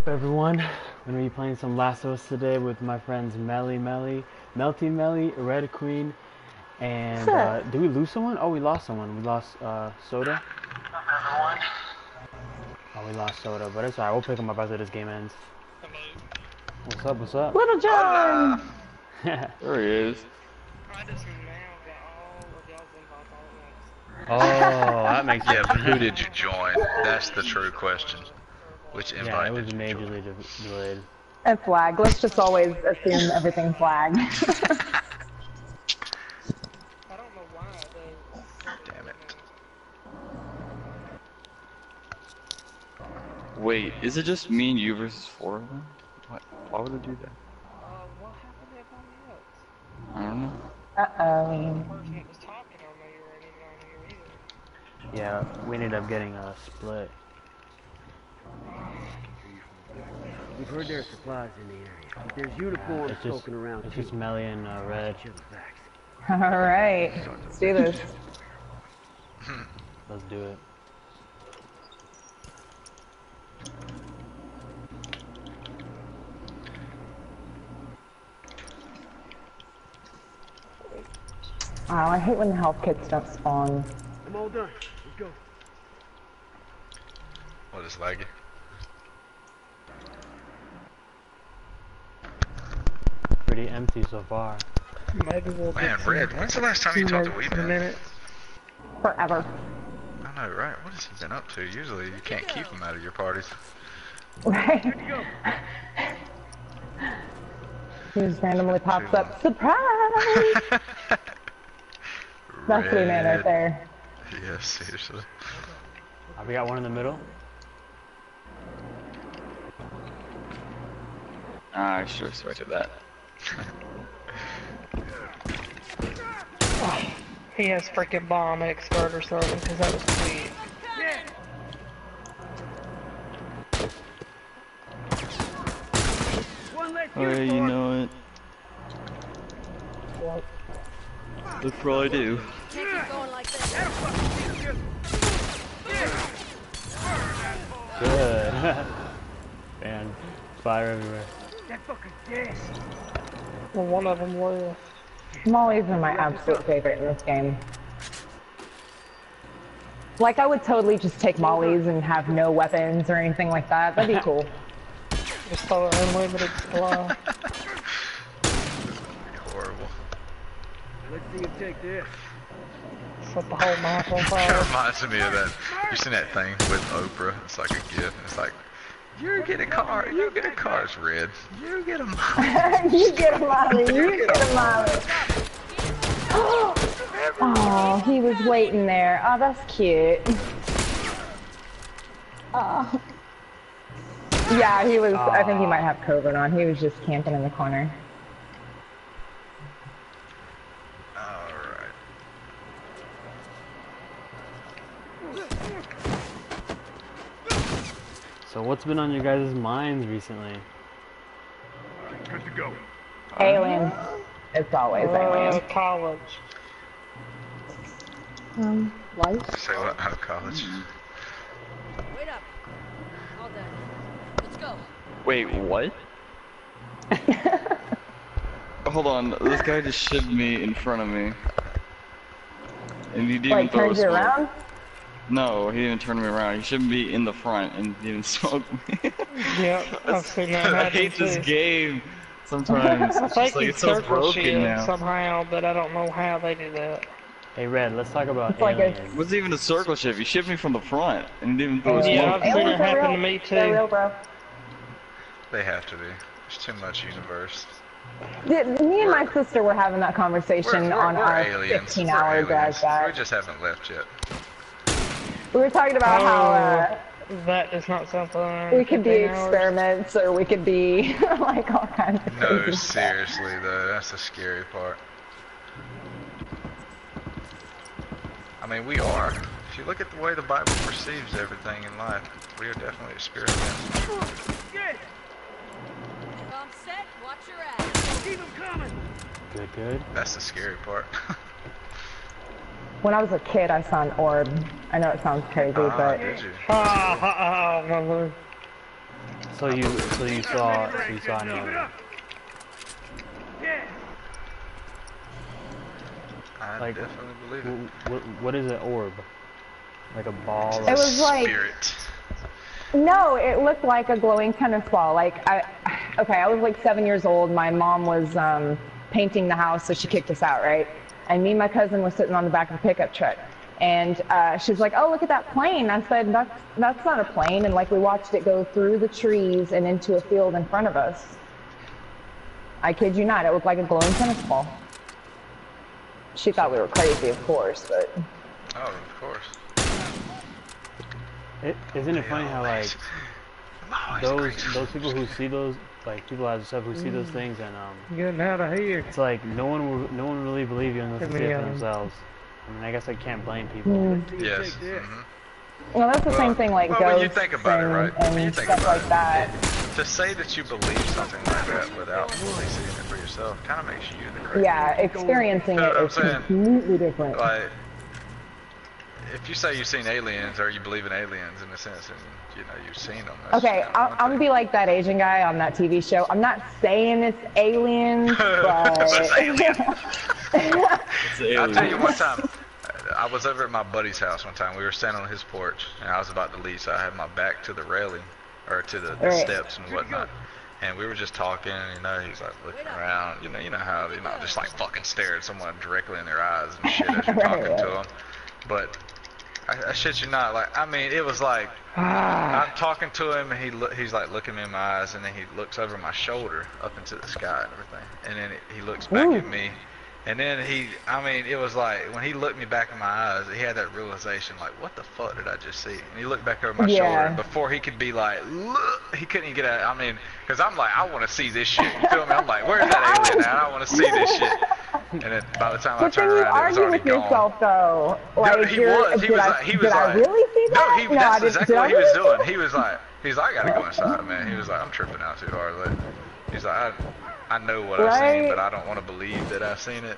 everyone? We're gonna be playing some Last of Us today with my friends Melty Melly, Red Queen, and did we lose someone? Oh, we lost someone. We lost Soda. Oh, we lost Soda, but it's alright. We'll pick him up after this game ends. What's up? What's up? Little John! There he is. Oh, that makes sense. Yeah, but who did you join? That's the true question. Which invite Yeah, it was did you join? majorly delayed. It's lag. Let's just always assume everything's lag. I don't know why they... Damn it. Wait, is it just me and you versus 4 of them? What? Why would it do that? What happened to everybody else? I don't know. Uh-oh. The person that was talking on me weren't even on here either. Yeah, we ended up getting a split. We've heard there are supplies in the area, but there's uniforms poking around. It's just Melly and Red. Alright, let's do this. Let's do it. Wow, I hate when the health kits don't spawn. I'm all done. Let's go. What is laggy? Pretty empty so far. Maybe we'll Man, get Red, when's the last time you talked to in a Weedman? minute. Forever. I know, right? What has he been up to? Usually you can't keep him out of your parties. Right? He just randomly pops up. Surprise! That's what he meant right there. Yes, seriously. We got one in the middle. I should have expected that. He has freaking bomb expert or something, because that was sweet. Oh yeah, you know it. What? That's what I do. Can't keep going like this. Good. And fire everywhere. That fucking gas. Well, one of them was. Mollies are my absolute favorite in this game. Like, I would totally just take mollies and have no weapons or anything like that. That'd be cool. Just throw an unlimited supply. Horrible. Let's see him take this. Set the whole map on It fire. reminds me of that. You seen that thing with Oprah? It's like a gift. It's like, you get a car, you get a car. It's Red. You get a Molly. You get a molly, you get a molly. Oh, he was waiting there. Oh, that's cute. Oh. Yeah, he was, I think he might have COVID on. He was just camping in the corner. Alright. So what's been on your guys' minds recently? Good to go. Aliens. It's always aliens. College. Life? Say what? Out of college? Wait up. All done. Let's go. Wait, what? Hold on, this guy just shivved me in front of me. And he didn't even Like, throw a turns you smoke. around? No, he didn't even turn me around. He shouldn't be in the front and didn't smoke me. Yep, I've seen that I happen hate this too. game sometimes. I It's think just like he it's so circle broken shield now. somehow, but I don't know how they do that. Hey Red, let's talk about It's like a- aliens. It wasn't even a circle shift. He shivved me from the front and didn't even throw a Yeah, smoke. I've seen it are happen real. to me They're too. real, bro. They have to be. There's too much universe. Me and my sister were having that conversation on we're our aliens. 15-hour We're drive aliens. We back. just haven't left yet. We were talking about how That does not sound fun. we could be 15 hours. experiments or we could be like all kinds of No, crazy stuff. seriously though, that's the scary part. I mean, we are. If you look at the way the Bible perceives everything in life, we are definitely experiments. Bomb set. Watch your ass. Keep him coming. Good, good. That's the scary part. When I was a kid, I saw an orb. I know it sounds crazy, but Did you? Ah, ah, ah, ah, So you saw an alien. I Like, definitely believe it. What is an orb? Like a ball? It was like, Spirit. no, it looked like a glowing tennis ball. Like, I was like 7 years old. My mom was painting the house, so she kicked us out, right? And me and my cousin were sitting on the back of the pickup truck. And she was like, oh, look at that plane. I said, that's not a plane. And like we watched it go through the trees and into a field in front of us. I kid you not, it looked like a glowing tennis ball. She thought we were crazy, of course, but... Oh, of course. Isn't it funny how like those people who see those, like people as stuff who see those things, and Getting out of here. it's like no one will really believe you unless they see it for themselves. I mean, I guess I can't blame people. Yes. Well, that's the same thing like well, when you ghosts think about it, right? When you and think stuff about like it, that. To say that you believe something like that without really seeing it for yourself kind of makes you the crazy. Yeah, experiencing You know it what I'm is saying? completely different. Like, if you say you've seen aliens or you believe in aliens in a sense, and you know you've seen them. That's Okay, kinda I'm one gonna thing. be like that Asian guy on that TV show. I'm not saying it's aliens, but It's alien. It's an I'll tell you alien. one time, I was over at my buddy's house one time. We were standing on his porch, and I was about to leave, so I had my back to the railing, or to the Right. steps and whatnot. And we were just talking, you know, he's like looking around, you know how, just like fucking stare at someone directly in their eyes and shit as you're talking to them. But I shit you not, like, I mean, it was like, I'm talking to him, and he's like looking me in my eyes, and then he looks over my shoulder up into the sky and everything. And then he looks back at me. And then it was like, when he looked me back in my eyes, he had that realization, like, what the fuck did I just see? And he looked back over my shoulder, and before he could be like, look, he couldn't even get out. I mean, because I'm like, I want to see this shit. You feel me? I'm like, where's that alien at? I want to see this shit. And then by the time I but then turned you around, it was argue already with gone. yourself though. Like, No, he was. He was did I really see that? No, that's exactly what he was really doing. He was like, I gotta go inside, man. He was like, I'm tripping out too hard. Like, he's like, I know what I've seen, but I don't want to believe that I've seen it.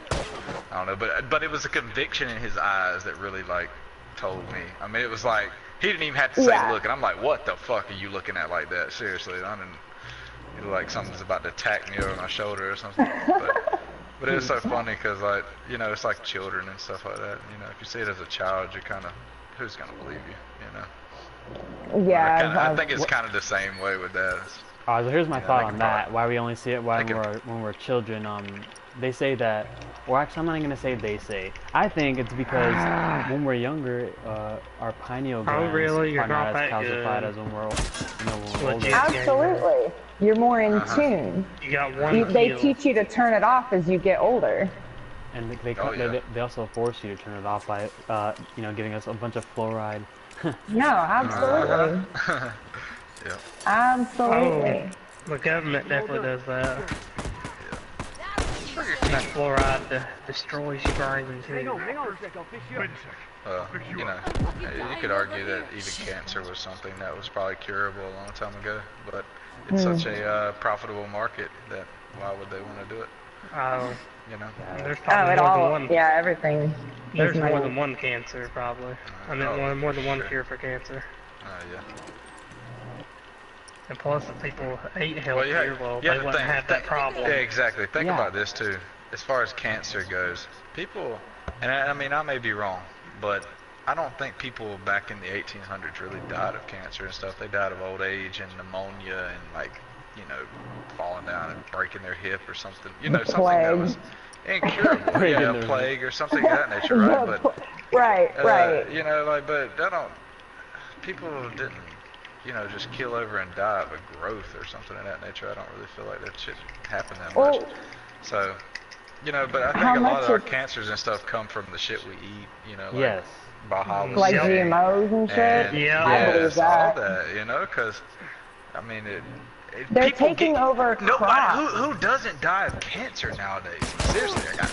I don't know, but it was a conviction in his eyes that really like told me. I mean, it was like he didn't even have to say look, and I'm like, what the fuck are you looking at like that? Seriously, I didn't. You know, like something's about to attack me over my shoulder or something. But it was so funny because like it's like children and stuff like that. You know, if you see it as a child, you're kind of who's gonna believe you? You know. Yeah. I think it's kind of the same way with that. So here's my thought on that. probably- Why we only see it when we're children. They say that, or actually, I'm not even gonna say they say. I think it's because when we're younger, our pineal glands really? You're are not not as that calcified good. as when we're older. Legit. Absolutely. You're more in tune. You got one They kill. teach you to turn it off as you get older. And Oh, yeah. they also force you to turn it off by giving us a bunch of fluoride. No, absolutely. Yeah. Absolutely. The government definitely does that. That fluoride destroys your brain too. Hang on a sec, I'll fix you up. You could argue that even cancer was something that was probably curable a long time ago, but it's such a profitable market that why would they want to do it? Oh, You know? there's Oh, probably it more all. than one. Yeah, everything. There's is more money. than one cancer, probably. I mean, more than one cure for cancer. Yeah. And plus, if people ate Well, healthier, they wouldn't have that problem. Yeah, exactly. Think Yeah. about this too. As far as cancer goes, people, and I mean, I may be wrong, but I don't think people back in the 1800s really died of cancer and stuff. They died of old age and pneumonia and like, falling down and breaking their hip or something. Something that was incurable. Breaking Yeah, their a plague or something of that nature, right? But right. but people didn't, just kill over and die of a growth or something of that nature. I don't really feel like that shit happened that much. Well, So, but I How think a lot much of our is- cancers and stuff come from the shit we eat, like Yes. Baja like Yeah. GMOs and shit. and Yeah. I believe yes, that. all that, because, I mean, They're people taking over nobody crops. who doesn't die of cancer nowadays. Seriously, I got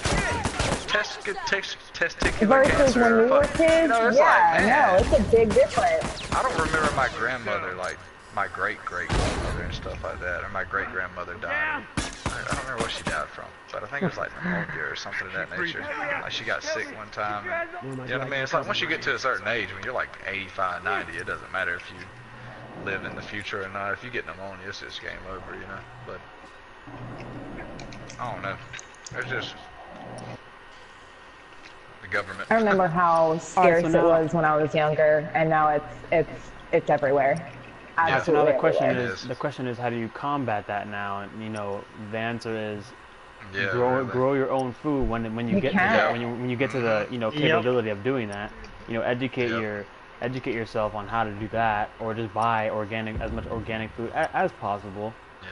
testicular Versus cancer. when we were kids, it's yeah, like, man, no, it's a big difference. I don't remember my grandmother, like my great-great-grandmother and stuff like that, or my great-grandmother dying. I don't remember what she died from, but I think it was like pneumonia or something of that nature. Like she got sick one time. And, you know what I mean? It's like once you get to a certain age, when you're like 85, 90, it doesn't matter if you live in the future or not. If you get pneumonia, it's just game over, you know. But I don't know. It's just the government. I remember how scarce so it now- was when I was younger, and now it's everywhere. Yeah, so now Absolutely the question everywhere. is, how do you combat that now? And you know, the answer is Yeah, grow really. grow your own food when you You get to can. that, when you get to the capability of doing that. You know, educate Yep. yourself on how to do that, or just buy as much organic food as possible. Yeah.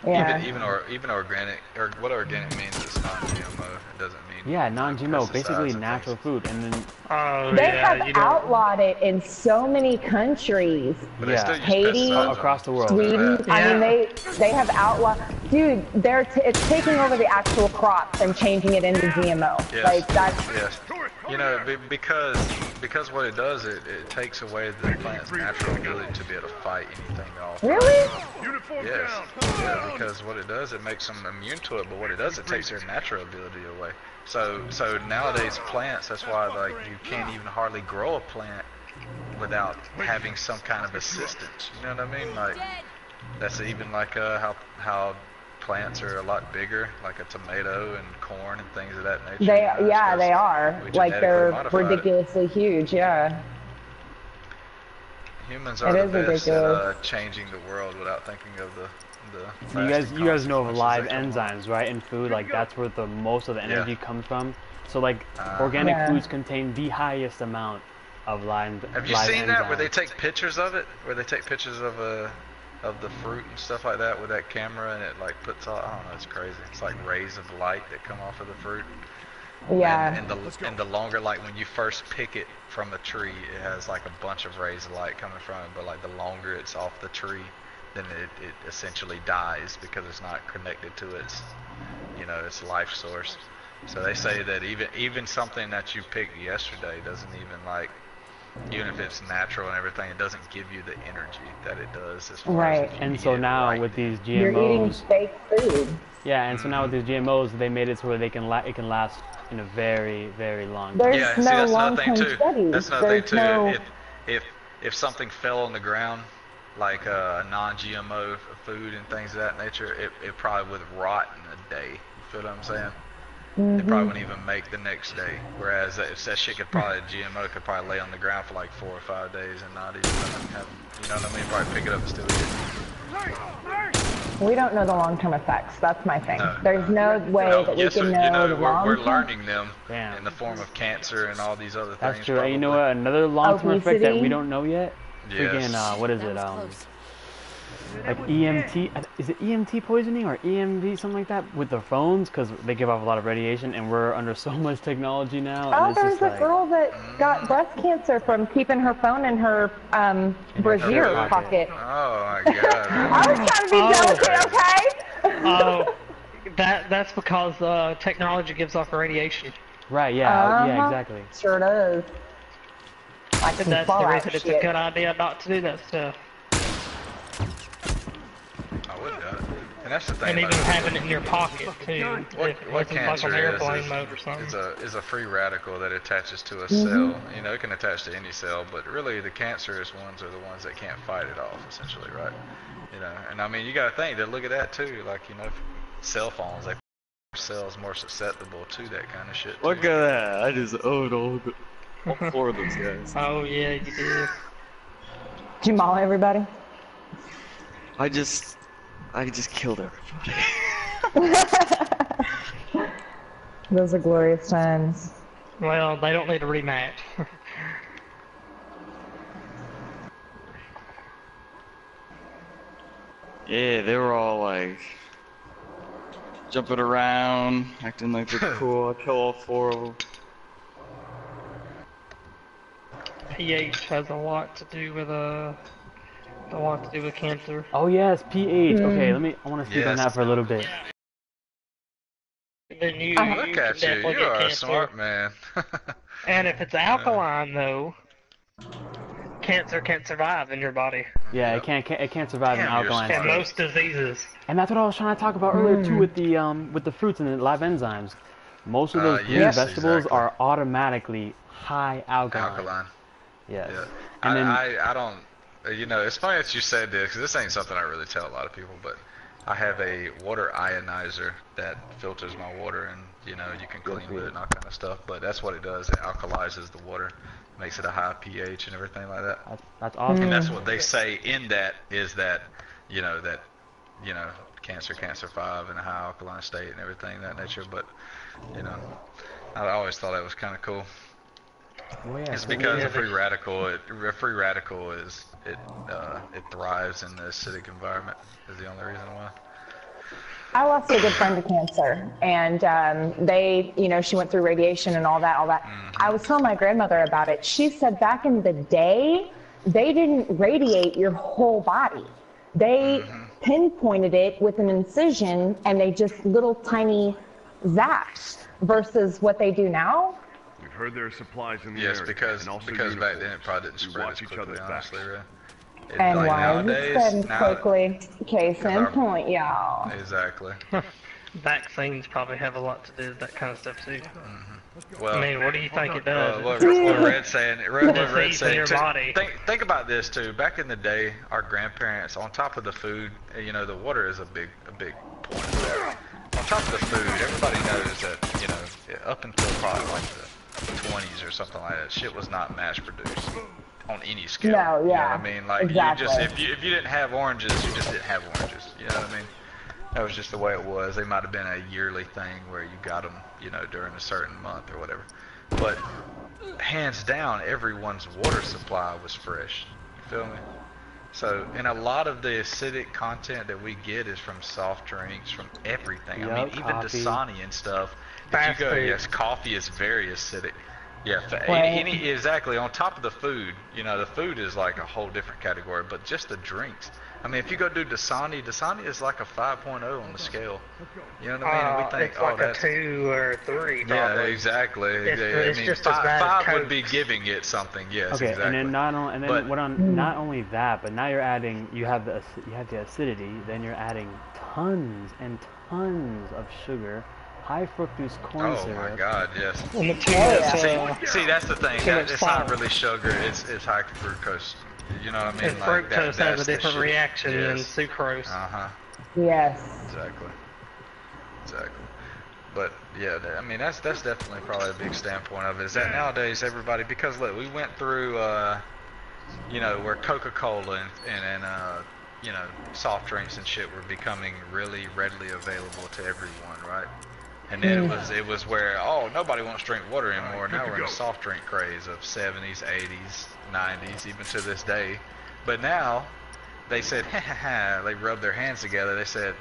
Yeah. Even organic, or what organic means is non-GMO. It doesn't mean Yeah, non-GMO, pesticides basically and natural things. food, and then Oh, They yeah, have you don't. outlawed it in so many countries. But they Yeah. still use Haiti, pesticides on across the world. Sweden. Yeah. I mean, Yeah. they have outlawed. Dude, it's taking over the actual crops and changing it into GMO. Yes. Like that's Yes. You know, because what it does, it takes away the plant's natural ability to be able to fight anything off. really. Yes. Yeah, because what it does, it makes them immune to it, but what it does, it takes their natural ability away. So nowadays plants, that's why like you can't even hardly grow a plant without having some kind of assistance. You know what I mean? Like Dead. that's even like how plants are a lot bigger, like a tomato and corn and things of that nature. They you know, yeah, it's they 'cause are. we Like genetically they're modified it. ridiculously huge. Yeah. Humans It are the is best ridiculous. at changing the world without thinking of the you guys lasting know of consequences live that come along. enzymes, right? In food, like that's where the most of the Yeah. energy comes from. So like organic Yeah. foods contain the highest amount of live. Have you live seen that where they enzymes. take pictures of it? Where they take pictures of the fruit and stuff like that with that camera, and it like puts all, I don't know, it's crazy. It's like rays of light that come off of the fruit. Yeah. And the longer, like when you first pick it from a tree, it has like a bunch of rays of light coming from it. But like the longer it's off the tree, then it essentially dies because it's not connected to its, its life source. So they say that even something that you picked yesterday doesn't even like, even if it's natural and everything, it doesn't give you the energy that it does as far Right. as if you And eat so it now right with then. these You're eating GMOs, fake food. yeah, and so now with these GMOs, they made it so where it can last in a very, very long time. There's Yeah, see, no that's another thing long-term too. studies. That's another thing There's too. no. If something fell on the ground, like a non-GMO food and things of that nature, it probably would rot in a day. You feel what I'm saying? It probably wouldn't even make the next day. Whereas that shit could probably, GMO could probably lay on the ground for like 4 or 5 days and not even have, you know what I mean? Probably pick it up and still eat it. We don't know the long-term effects. That's my thing. No, There's no way No, that we yes, can sir. know the we're long-term. learning them Damn. in the form of cancer and all these other That's things. true. And you know probably. what? Another long-term effect that we Obesity. don't know yet. Yes. Freaking what is That it? was close. Like EMT, is it EMT poisoning or EMV, something like that, with the phones, because they give off a lot of radiation, and we're under so much technology now. Oh, and it's there was just a like, girl that got breast cancer from keeping her phone in her brassiere pocket. pocket. Oh my god. I was trying to be delicate, okay? Oh, that's because technology gives off radiation. Right? Yeah, yeah, Uh-huh. exactly. Sure does. Like some That's the Fallout reason it's a shit. good idea not to do that stuff. I would do it. And that's the thing. And even about having it in your pocket too. what if what it's like cancer on is airplane mode or something. is a free radical that attaches to a cell. You know, it can attach to any cell, but really the cancerous ones are the ones that can't fight it off, essentially, right? You know, and I mean, you got to think that look at that too. Like, you know, cell phones, they cells more susceptible to that kind of shit. Look too. at that. I just owed all 4 of those guys. Oh yeah, you did. Did you maul everybody? I just killed everybody. Those are glorious times. Well, they don't need a rematch. Yeah, they were all like jumping around, acting like they're cool. I kill all 4 of them. pH has a lot to do with cancer. Oh yes, pH. Okay, I want to speak on Yes. that for a little bit. Then you Uh-huh. Look can at you. definitely You get are a cancer. smart man. And if it's alkaline though, cancer can't survive in your body. Yeah, it can't survive in Damn, you're alkaline smart. And states. most diseases. And that's what I was trying to talk about earlier too with the fruits and the live enzymes. Most of those green yes, vegetables exactly. are automatically high alkaline. Alkaline. Yes. Yeah. And then I don't. you know, it's funny that you said this, because this ain't something I really tell a lot of people, but I have a water ionizer that filters my water, and, you know, you can clean with it and all kind of stuff, but that's what it does. It alkalizes the water, makes it a high pH and everything like that. That's awesome. And that's what they say in that is that, you know, cancer 5 in a high alkaline state and everything of that nature, but, you know, I always thought that was kind of cool. Well, yeah, It's because a free radical, it thrives in the acidic environment is the only reason why. I lost a good friend to cancer, and they, you know, she went through radiation and all that. I was telling my grandmother about it. She said back in the day, they didn't radiate your whole body. They pinpointed it with an incision, and they just little tiny zaps versus what they do now. We've heard there are supplies in the yes, area. because back then it probably didn't spread as quickly, honestly, right? And like why is nowadays, it spreading quickly? Case in point, y'all. Exactly. Vaccines probably have a lot to do with that kind of stuff too. Well, I mean, what do you think it does? What Red's saying, Red's saying your too, body. Think about this too. Back in the day, our grandparents, on top of the food, you know, the water is a big point of that. On top of the food, everybody knows that, you know, up until probably like the 20s or something like that, shit was not mass produced on any scale. No, yeah. You know what I mean? Like, exactly. you just, if you didn't have oranges, you just didn't have oranges. You know what I mean? That was just the way it was. They might have been a yearly thing where you got them, you know, during a certain month or whatever. But hands down, everyone's water supply was fresh. You feel me? So, and a lot of the acidic content that we get is from soft drinks, from everything. Yep, I mean, even coffee. Dasani and stuff. Fast if you go, food. yes, coffee is very acidic. Yeah, Right. exactly. On top of the food, you know, the food is like a whole different category, but just the drinks. I mean, if you go do Dasani is like a 5.0 on the scale. You know what I mean? And we think, it's like that's a 2 or 3. Probably. yeah, exactly. It's I mean, just as bad as five would Coke. be giving it something. Yes, Okay, exactly. and then But- not only that, but now you're adding, you have the acidity, then you're adding tons and tons of sugar, high fructose corn Oh syrup. my God, yes. And the 2 that's, See, that's the thing. too much It's not salt. really sugar. It's high fructose. You know what I mean? and Like, fructose has that's a the different shit. reaction than Yes. sucrose. Yes. Exactly. But yeah, I mean that's definitely probably a big standpoint of it. Is that nowadays everybody, because look, we went through you know, where Coca-Cola and you know, soft drinks and shit were becoming really readily available to everyone, right? And then it was where, oh, nobody wants to drink water anymore. Now we're in a soft drink craze of 70s, 80s, 90s, even to this day. But now they said, they rubbed their hands together. They said,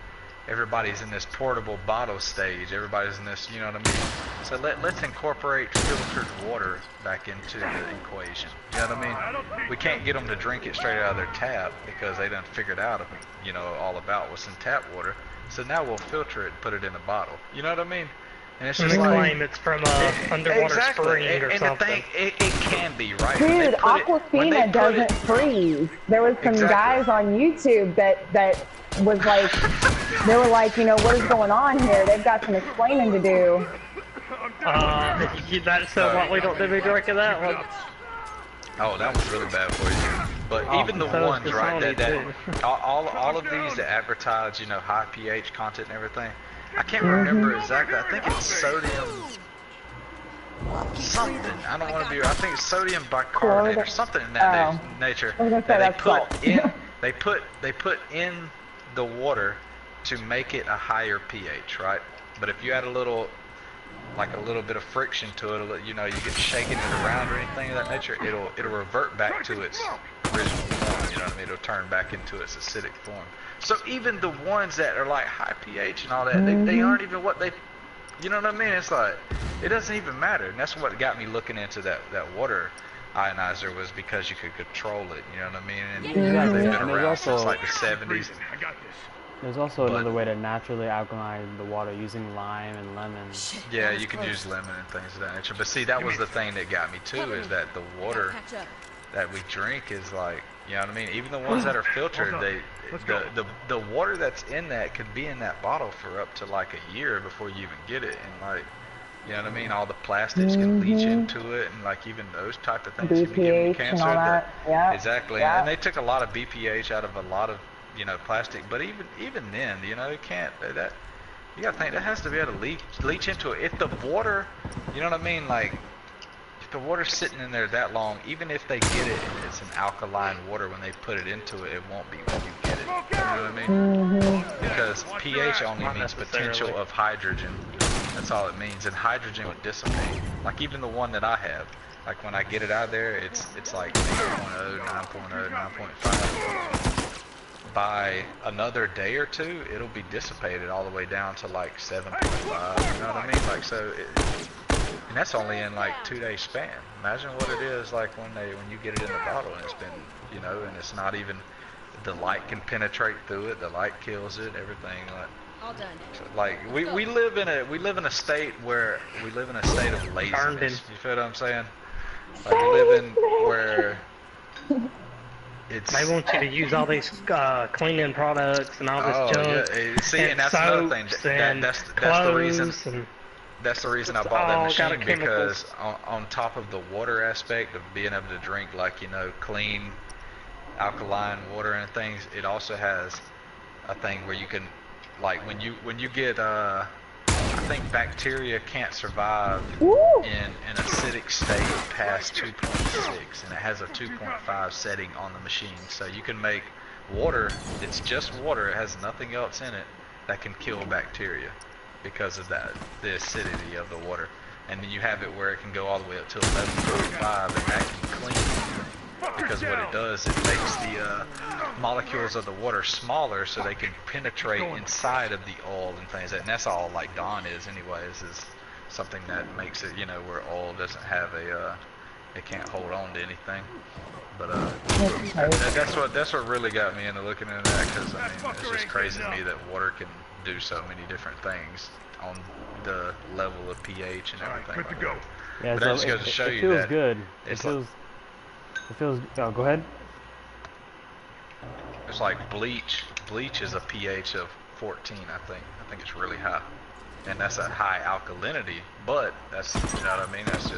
everybody's in this portable bottle stage. Everybody's in this, you know what I mean? So let's incorporate filtered water back into the equation. You know what I mean? We can't get them to drink it straight out of their tap because they done figured out, you know, all about what's in tap water. So now we'll filter it and put it in a bottle. You know what I mean? And it's And just they like, claim it's from a underwater exactly. spring or and something. the thing, it can be, right? When they Dude, put it- when they Aquafina put doesn't it- freeze. There was some Exactly. guys on YouTube that was like, they were like, you know, what is going on here? They've got some explaining to do. That's what we don't do. We drinking that one. Oh, that was really bad for you. But even the so is ones, right, Dasani, that all of these that advertise, you know, high pH content and everything, I can't remember exactly. I think it's sodium something. I don't want to be. I think it's sodium bicarbonate or something in that nature. I was gonna say That they that's put salt. in. They put in the water to make it a higher pH, right? But if you add a little bit of friction to it, you know, you get shaking it around or anything of that nature, it'll revert back to its original form. You know what I mean? It'll turn back into its acidic form. So even the ones that are like high pH and all that, they aren't even what they. You know what I mean? It's like it doesn't even matter. And that's what got me looking into that water ionizer, was because you could control it. You know what I mean? And they've been And there's around also- since like the 70s. I got this. There's also But- another way to naturally alkaline the water using lime and lemon. Yeah, you can use lemon and things of that nature. But see, that was the thing that got me too, is that the water Catch up. that we drink is like, you know what I mean? Even the ones that are filtered, the water that's in that could be in that bottle for up to like a year before you even get it. And like, You know what I mean? All the plastics can leach into it, and like even those type of things can give you BPH cancer. and all that. Yeah. Exactly. Yeah. And they took a lot of BPH out of a lot of, you know, plastic. But even then, you know, it can't. That you gotta think that has to be able to leach into it. If the water, you know what I mean? Like if the water's sitting in there that long, even if they get it and it's an alkaline water, when they put it into it, it won't be when you get it. You know what I mean? Because pH only means potential of hydrogen. That's all it means, and hydrogen would dissipate. Like even the one that I have, like when I get it out of there, it's like 8.0, 9.0, 9.5. By another day or two, it'll be dissipated all the way down to like 7.5. You know what I mean? Like so, and that's only in like 2 day span. Imagine what it is like when you get it in the bottle and it's been, you know, and it's not even, the light can penetrate through it. The light kills it. Everything like. All done. Like we live in a state of laziness. You feel what I'm saying? Like we live in where it's. They want you to use all these cleaning products and all this junk. Yeah. See, and that's another thing. That's the reason. That's the reason I bought that machine, because on top of the water aspect of being able to drink, like, you know, clean, alkaline water and things, it also has a thing where you can. Like when you get I think bacteria can't survive in an acidic state past 2.6, and it has a 2.5 setting on the machine. So you can make water, it's just water, it has nothing else in it that can kill bacteria because of that, the acidity of the water. And then you have it where it can go all the way up to 11.5, and that can clean everything. Because what it does, it makes the molecules of the water smaller so they can penetrate inside of the oil and things. And that's all like Dawn is anyways, is something that makes it, you know, where oil doesn't have it can't hold on to anything. But that's what really got me into looking into that, because I mean, it's just crazy to me that water can do so many different things on the level of pH and everything. Good to go. Yeah, but that just goes to show you feels that good. It's It feels. Oh, go ahead. It's like bleach. Bleach is a pH of 14, I think. I think it's really high, and that's a high alkalinity. But that's, you know what I mean. That's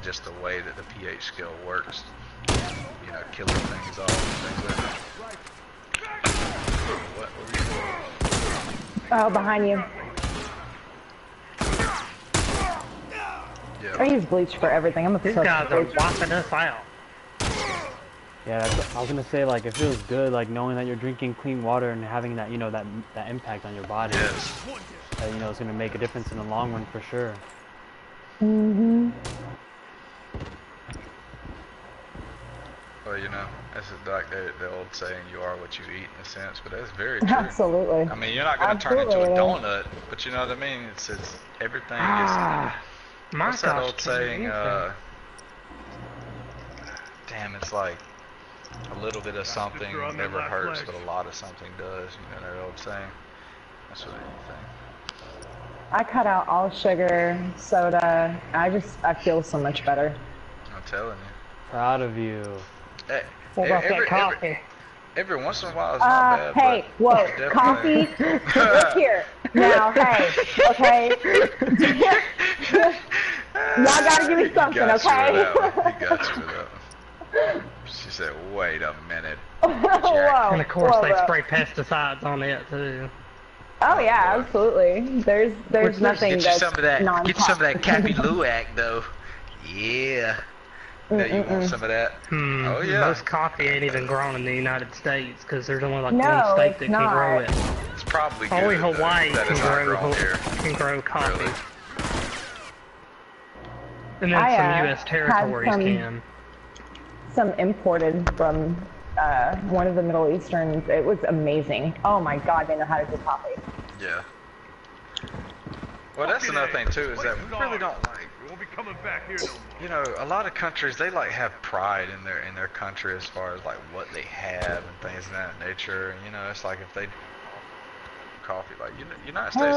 just the way that the pH scale works. You know, killing things off and things like that. What were you doing? Oh, behind you. Yeah. I use bleach for everything. I'm These obsessed guys are with bleach. wiping us out. Yeah, I was gonna say, like, it feels good, like knowing that you're drinking clean water and having that, you know, that impact on your body. Yes. That, you know, it's gonna make a difference in the long run for sure. Well, you know, that's like the old saying, "You are what you eat," in a sense, but that's very true. Absolutely. I mean, you're not gonna turn into a donut, but you know what I mean. It's everything is. What's that old saying? Damn, it's like a little bit of something never hurts, but a lot of something does. You know that old saying? That's what you think. I cut out all sugar, soda. I feel so much better. I'm telling you. Proud of you. Hey, What about that coffee? every once in a while it's not bad. Hey, but whoa, definitely- coffee? Look here. Now, hey, okay? Y'all gotta give me something, He got you okay? with that one. He got you with that one. She said, "Wait a minute." Whoa, And of course whoa, they whoa. spray pesticides on it too. Oh yeah, absolutely. There's nothing Get you that's some of that. Get you some of that non-toxic. Cappy Luwak though. Yeah. Now you want some of that? Oh yeah. Most coffee ain't even grown in the United States because there's only like No, one state it's that can grow not. it. It's probably good. Only though, Hawaii that it's not grown here. can grow coffee. Really? And then I, some U.S. had territories can. some imported from one of the Middle Easterns. It was amazing. Oh my God, they know how to do coffee. Yeah. Well, that's another thing too, is that we really don't like. We won't be coming back here no more. You know, a lot of countries, they like have pride in their country as far as like what they have and things of that nature. And, you know, it's like if they coffee, like United States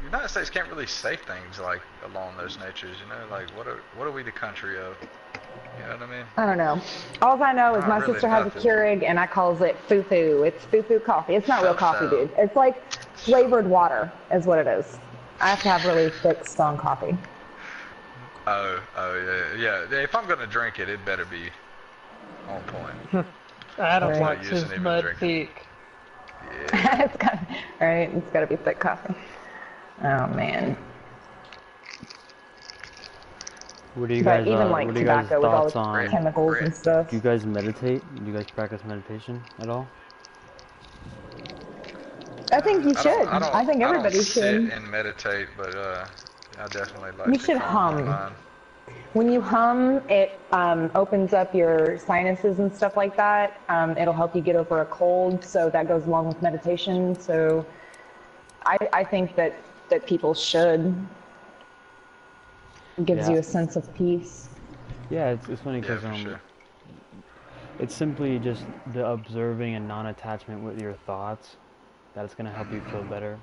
United States can't really say things like along those natures. You know, like what are we the country of? You know what I mean? I don't know. All I know is Not my really sister has a nothing. Keurig and I calls it foo-foo. It's foo-foo coffee. It's not real coffee, dude. It's like flavored water is what it is. I have to have really thick, strong coffee. Oh, yeah. If I'm gonna drink it, it better be on point. Adam Right. likes his Using even mud drinking. thick. Yeah. It's got, right? It's got to be thick coffee. Oh man. What do you But guys, even like what are you guys' tobacco with all thoughts the on? chemicals and stuff. Do you guys meditate? Do you guys practice meditation at all? I think you should. I think everybody sit should. and meditate, but I definitely like You to should calm my hum. mind. When you hum, it opens up your sinuses and stuff like that. It'll help you get over a cold, so that goes along with meditation. So I think that people should. It gives Yeah. you a sense of peace. Yeah, it's funny Yeah, because for sure. it's simply just the observing and non-attachment with your thoughts that's gonna help you feel better.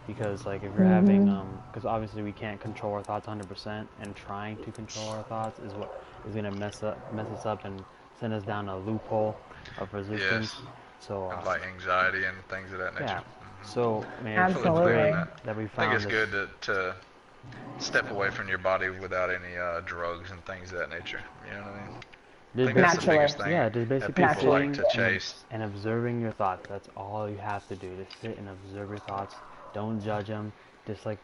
Because like if you're having, because obviously we can't control our thoughts 100%, and trying to control our thoughts is what is gonna mess us up and send us down a loophole of resistance. Yes. So And like anxiety and things of that nature. yeah. So I mean, Absolutely. it's great That. that we I found think it's this. good to step away from your body without any drugs and things of that nature. You know what I mean? I think that's the Naturally. biggest thing Yeah, just that basically people like sitting to chase. and observing your thoughts. That's all you have to do. Just sit and observe your thoughts. Don't judge them. Just like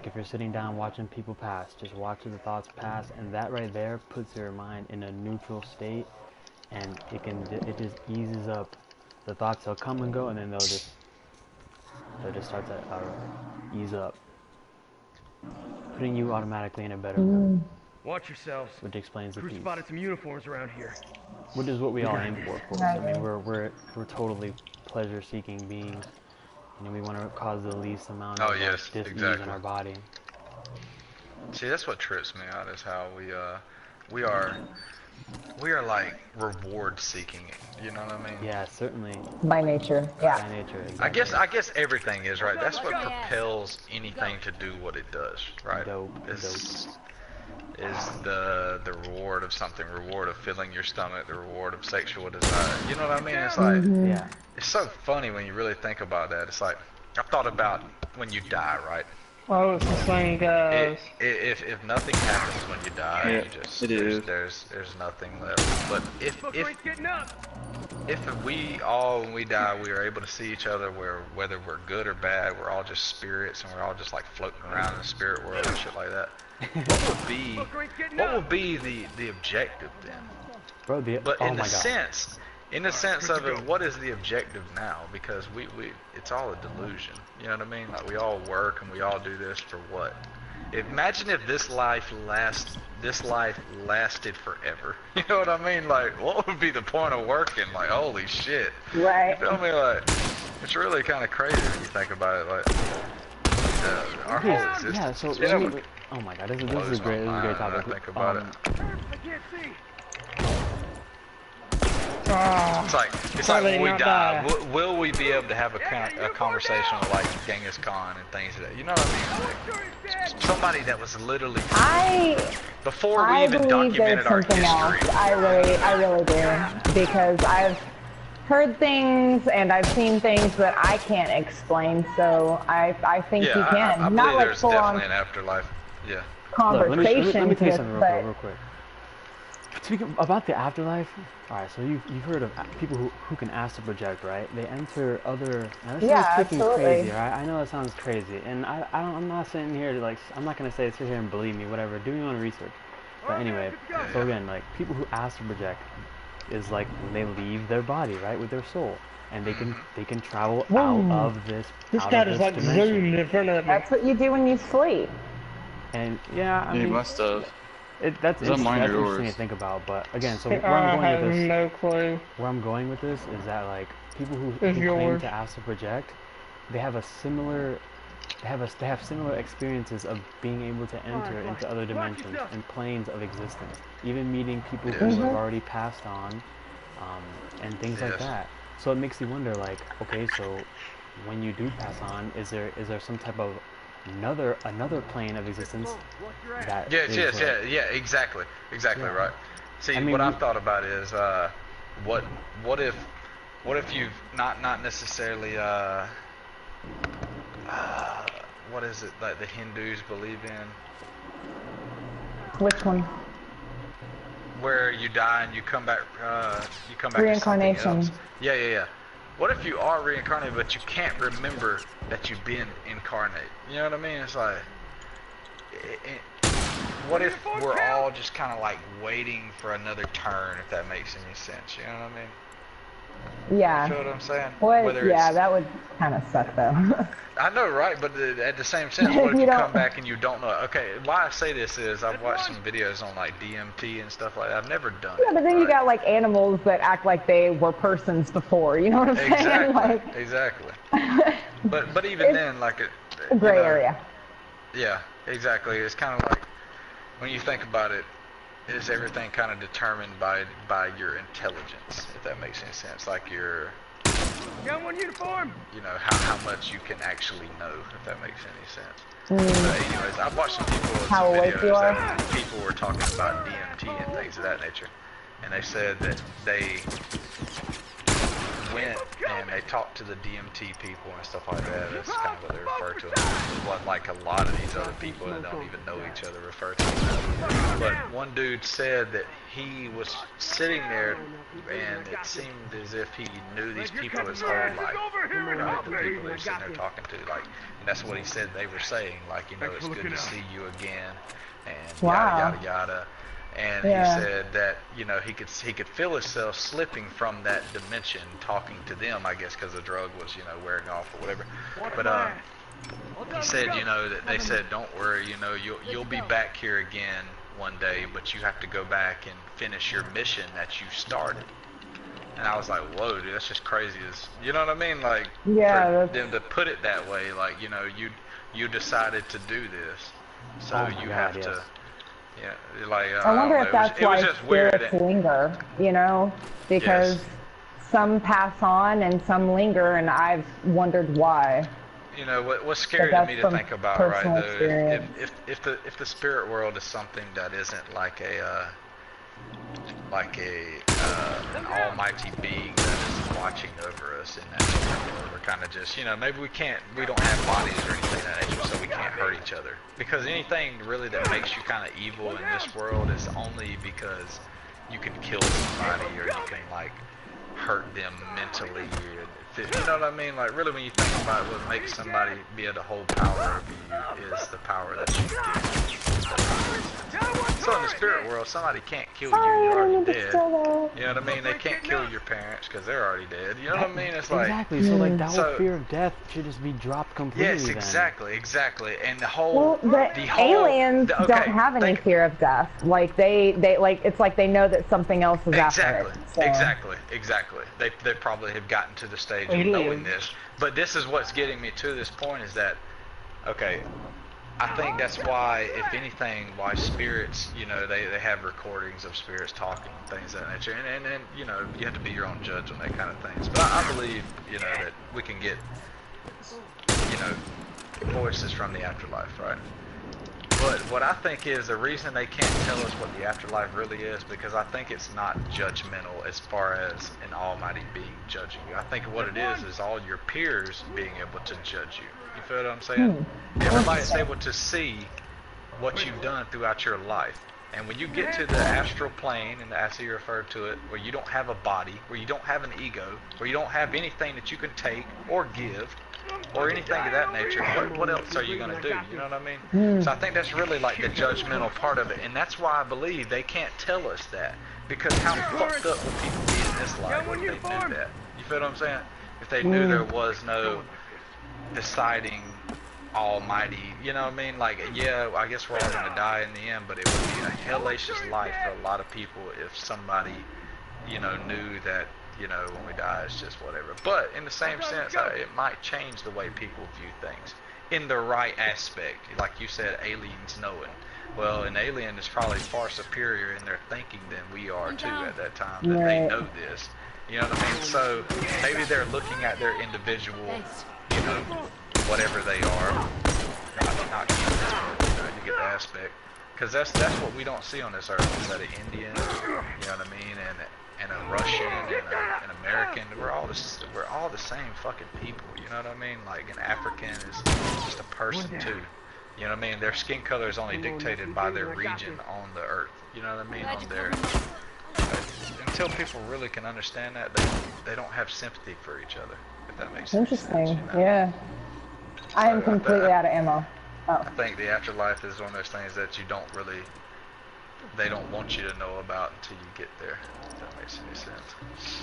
if you're sitting down watching people pass, just watch the thoughts pass, and that right there puts your mind in a neutral state, and it just eases up. The thoughts will come and go, and then they'll just start to ease up, putting you automatically in a better mood, Watch yourselves. which explains the Crew peace. spotted some uniforms around here. Which is what we all aim for, of course. I mean, we're totally pleasure-seeking beings. You know, we want to cause the least amount of yes, dis-ease in exactly. our body. See, that's what trips me out is how we are like reward seeking. You know what I mean? Yeah, certainly. By nature, yeah. By nature. I Exactly. guess everything is right. That's what propels anything to do what it does, right? Dope. Is the reward of something, reward of filling your stomach, the reward of sexual desire. You know what I mean? It's like Yeah. it's so funny when you really think about that. It's like I've thought about when you die, right? Oh, it's the same guys. If nothing happens when you die, Yeah, you just it is. there's nothing left. But if Getting up. when we die, we are able to see each other, whether we're good or bad, we're all just spirits, and we're all just like floating around in the spirit world and shit like that. What would be the objective then? Bro, But oh in my the God. sense of it, what is the objective now? Because it's all a delusion. You know what I mean? Like we all work and we all do this for what? Imagine if this life lasted forever. You know what I mean? Like, what would be the point of working? Like, holy shit. Right. You feel me? Like, it's really kind of crazy when you think about it. Like, our whole Yeah, existence. yeah, so You know, let me, oh my God, this is blows great. This is my a great mind when I topic. think about it. I can't see. It's like Probably when we not die, die. will we be able to have a conversation with like Genghis Khan and things like that? You know what I mean? Like, somebody that was literally before we I even believe there's documented our something else. history. I really do, because I've heard things and I've seen things that I can't explain. So I think Yeah, you can. I Not believe like there's full on definitely an afterlife. Yeah. Look, conversation, let me tell you something but real quick. Speaking about the afterlife, alright, so you've heard of people who can astral project, right? They enter other. Now this Yeah, sounds freaking absolutely. crazy, right? I know it sounds crazy, and I'm not sitting here to like. I'm not gonna sit here and believe me, whatever. Do your own research. But anyway, so again, like people who astral project is like when they leave their body, right, with their soul, and they can travel out of this. This out guy of just this like dimension. zoomed in front of me. that's what you do when you sleep. And yeah, I He mean, must have. that's Is that mine or interesting to yours? think about. But again, so where I I'm going have with this. no clue. Where I'm going with this is that like people who It's claim yours. to astral project, they have similar experiences of being able to enter into other dimensions and planes of existence, even meeting people who have already passed on, and things like Yes. that. So it makes you wonder, like, okay, so when you do pass on, is there some type of another plane of existence that Yes, is, yes, like, yeah, exactly, Yeah. right. See, I mean, what we- I've thought about is, what if you've not necessarily, what is it that the Hindus believe in? Which one? Where you die and you come back as something Reincarnation. else. Yeah. What if you are reincarnated, but you can't remember that you've been incarnate? You know what I mean? It's like, what if we're all just kind of like waiting for another turn, if that makes any sense? You know what I mean? Yeah. You feel what I'm saying? Yeah, that would kind of suck though. I know, right? But at the same sense, what if you come back and you don't know? Okay, why I say this is I've watched some videos on like DMT and stuff like that. I've never done it. Yeah, but then you got like animals that act like they were persons before. You know what I'm saying? Like, Exactly. But even then, like a gray area. Yeah, exactly. It's kind of like when you think about it, is everything kind of determined by your intelligence, if that makes any sense? Like your, Got one uniform. you know, how much you can actually know, if that makes any sense. But anyways, I've watched some people in some videos that people were talking about DMT and things of that nature, and they said that they went and they talked to the DMT people and stuff like that. That's kind of what they refer to them. What like a lot of these other people that don't even know each other refer to them. But one dude said that he was sitting there and it seemed as if he knew these people his whole life. Right? The people they were sitting there talking to, like, and that's what he said they were saying, like, you know, it's good to see you again, and yada yada yada. And he said that, you know, he could feel himself slipping from that dimension, talking to them, I guess, because the drug was, you know, wearing off or whatever. But he said, you know, that they said, don't worry, you know, you'll be back here again one day, but you have to go back and finish your mission that you started. And I was like, whoa, dude, that's just crazy. You know what I mean? Like, for them to put it that way, like, you know, you decided to do this, so you have to. Yeah, like I wonder if that's why spirits linger, you know, because some pass on and some linger, and I've wondered why. You know, what's scary to me to think about, right? Though, if the spirit world is something that isn't like an almighty being that is watching over us in that world, we're kind of just, you know, maybe we don't have bodies or anything of that nature, so we can't hurt each other. Because anything really that makes you kind of evil in this world is only because you can kill somebody or you can like hurt them mentally. You know what I mean? Like really, when you think about what makes somebody be able to hold power over you is the power that you give. So in the spirit world, somebody can't kill you, you're already dead. You know what I mean? They can't kill your parents because they're already dead. You know what I mean? It's like exactly. So like that whole fear of death should just be dropped completely. Yes, exactly. And the whole well, the aliens don't have any fear of death. Like they like it's like they know that something else is after it. So. Exactly. They probably have gotten to the stage of knowing this. But this is what's getting me to this point is that I think that's why, if anything, why spirits, you know, they have recordings of spirits talking and things of that nature. And you know, you have to be your own judge on that kind of things. But I believe, you know, that we can get, you know, voices from the afterlife, right? But what I think is the reason they can't tell us what the afterlife really is, because I think it's not judgmental as far as an almighty being judging you. I think what it is all your peers being able to judge you. You feel what I'm saying? Everybody's able to see what you've done throughout your life. And when you get to the astral plane, and as you referred to it, where you don't have a body, where you don't have an ego, where you don't have anything that you can take or give, or anything of that nature, what else are you going to do? You know what I mean? So I think that's really like the judgmental part of it. And that's why I believe they can't tell us that. Because how fucked up would people be in this life if they knew that? You feel what I'm saying? If they knew there was no deciding almighty, you know what I mean? Like, yeah, I guess we're all going to die in the end, but it would be a hellacious life for a lot of people if somebody, you know, knew that, you know, when we die, it's just whatever. But in the same sense, it might change the way people view things in the right aspect. Like you said, aliens knowing. Well, an alien is probably far superior in their thinking than we are too at that time, that they know this. You know what I mean? So maybe they're looking at their individual, you know, whatever they are. Not humans, but, you know, you get the aspect. Because that's what we don't see on this earth. Is that an Indian, you know what I mean? and a Russian and an American. We're all the same fucking people. You know what I mean? Like an African is just a person too. You know what I mean? Their skin color is only dictated by their region on the earth. You know what I mean? On their until people really can understand that, they don't have sympathy for each other. If that makes sense. Interesting. You know? Yeah. I am completely out of ammo. Oh. I think the afterlife is one of those things that they don't want you to know about until you get there. If that makes any sense.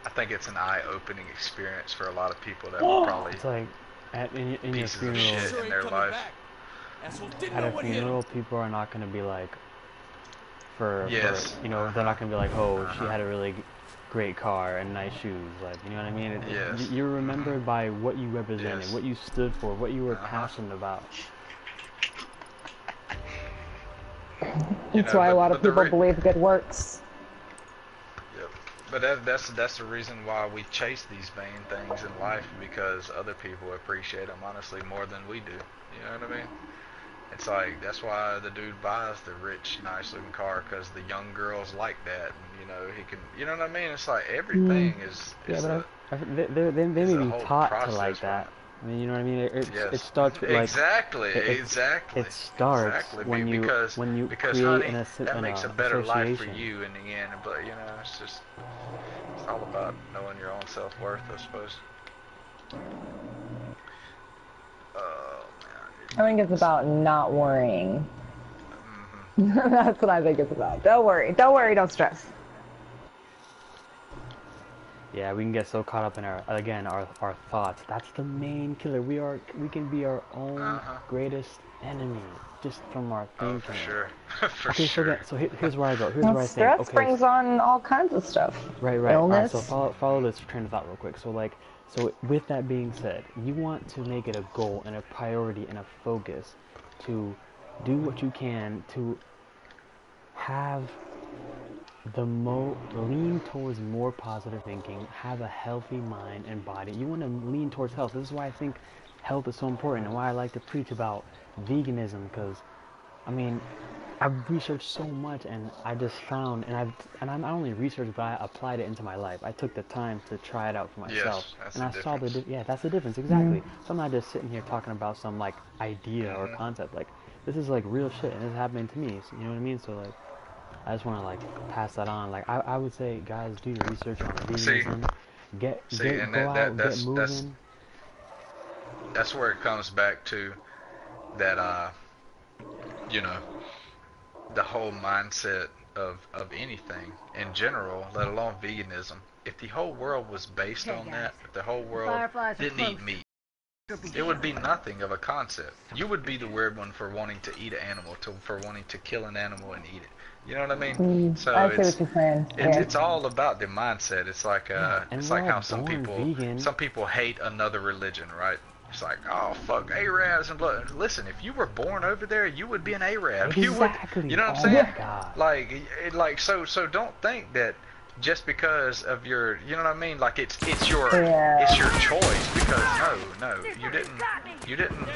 I think it's an eye-opening experience for a lot of people that will probably It's like in your pieces of funeral. shit in their life. At a funeral, people are not going to be like, Yes. you know, they're not going to be like, oh, she had a really great car and nice shoes, like, you know what I mean? Yes. You're remembered by what you represented, Yes. what you stood for, what you were passionate about. That's why a lot of people believe good works. Yep. But that's the reason why we chase these vain things in life, because other people appreciate them honestly more than we do. You know what I mean? It's like, that's why the dude buys the rich, nice looking car, because the young girls like that, and you know, he can, you know what I mean? It's like everything is Yeah, but they may be taught to like that. I mean, you know what I mean? It starts with like exactly. It starts when you because create honey, that makes a better life for you in the end. But you know, it's all about knowing your own self-worth, I suppose. I think it's about not worrying. That's what I think it's about. Don't worry. Don't worry. Don't stress. Yeah, we can get so caught up in our thoughts. That's the main killer. We can be our own greatest enemy just from our thinking. Oh, for sure. For okay, sure. So here's where I go. Here's Well, where I think. stress Okay, brings on all kinds of stuff. Right. All right, Illness. so follow this train of thought real quick. So with that being said, you want to make it a goal and a priority and a focus to do what you can to have lean towards more positive thinking, have a healthy mind and body. You want to lean towards health. This is why I think health is so important and why I like to preach about veganism, because I mean, I've researched so much, and I just found, and I not only researched, but I applied it into my life. I took the time to try it out for myself, Yes, and I that's saw that's the difference, exactly. So I'm not just sitting here talking about some like idea or concept. Like, this is like real shit, and it's happening to me. So, you know what I mean? So like, I just want to like pass that on. Like, I would say, guys, do your research on veganism. Get moving. That's where it comes back to that. You know, the whole mindset of anything in general, let alone veganism. If the whole world was based on that, if the whole world didn't eat meat, it would be nothing of a concept. You would be the weird one for wanting to eat an animal, for wanting to kill an animal and eat it. You know what I mean? So I see what you're saying. it's all about the mindset. It's like it's like how some vegan. people hate another religion, right? It's like, oh fuck Arabs and blood. Listen, if you were born over there, you would be an Arab. Exactly. You would, you know what I'm saying? Like so don't think that just because of your, you know what I mean? Like it's your choice, because no, you didn't,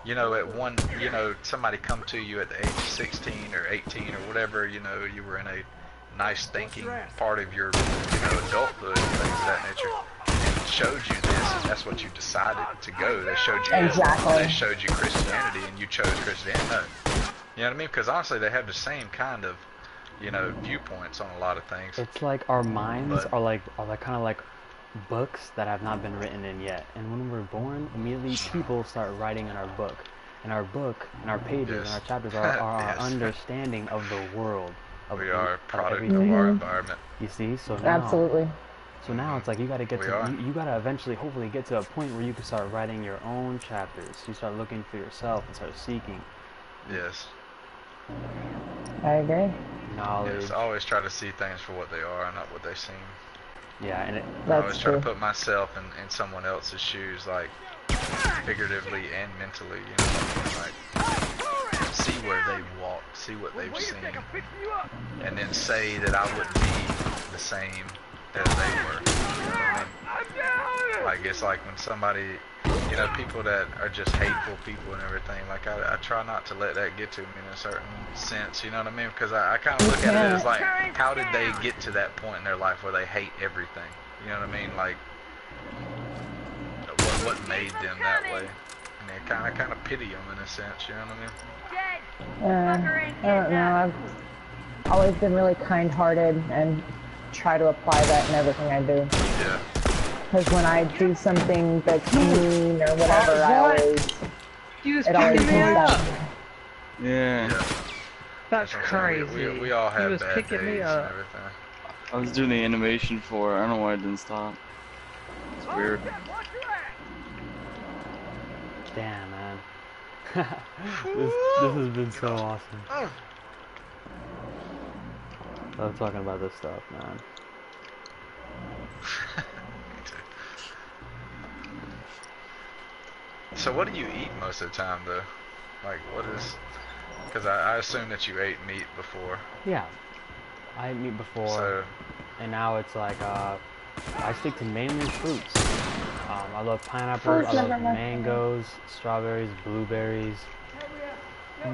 you know, at one, you know, somebody come to you at the age of 16 or 18 or whatever, you know, you were in a nice thinking part of your, you know, adulthood and things of that nature. Showed you this, and that's what you decided to go. They showed you They showed you Christianity, and you chose Christianity. No. You know what I mean? Because honestly, they have the same kind of, you know, viewpoints on a lot of things. It's like our minds are like kind of like books that have not been written in yet. And when we're born, immediately people start writing in our book. And our book, and our pages, and our chapters are our understanding of the world. We are a product of our environment. You see? So now, absolutely. So now it's like you gotta get you gotta eventually, hopefully, get to a point where you can start writing your own chapters. You start looking for yourself and start seeking. Yes. I agree. Knowledge. Yes, I always try to see things for what they are, not what they seem. Yeah, and I always try to put myself in someone else's shoes, like figuratively and mentally. You know, like see where they walk, see what they've seen, and then say that I wouldn't be the same as they were. You know what I mean? Like, it's like when somebody, you know, people that are just hateful people and everything. Like I try not to let that get to me in a certain sense. You know what I mean? Because I kind of look at it as like, how did they get to that point in their life where they hate everything? You know what I mean? Like, what made them that way? And I kind of pity them in a sense. You know what I mean? I don't know. I've always been really kind-hearted and try to apply that in everything I do. Yeah. Because when I do something that's mean or whatever, I always it always comes back. Yeah. That's crazy. We all have he was bad picking days me and up. everything. I was doing the animation for it. I don't know why it didn't stop. It's weird. Damn, man. this has been so awesome. I love talking about this stuff, man. So what do you eat most of the time, though? Like, what is... Because I assume that you ate meat before. Yeah. I ate meat before, So, and now it's like, I stick to mainly fruits. I love pineapples, I love mangoes, strawberries, blueberries,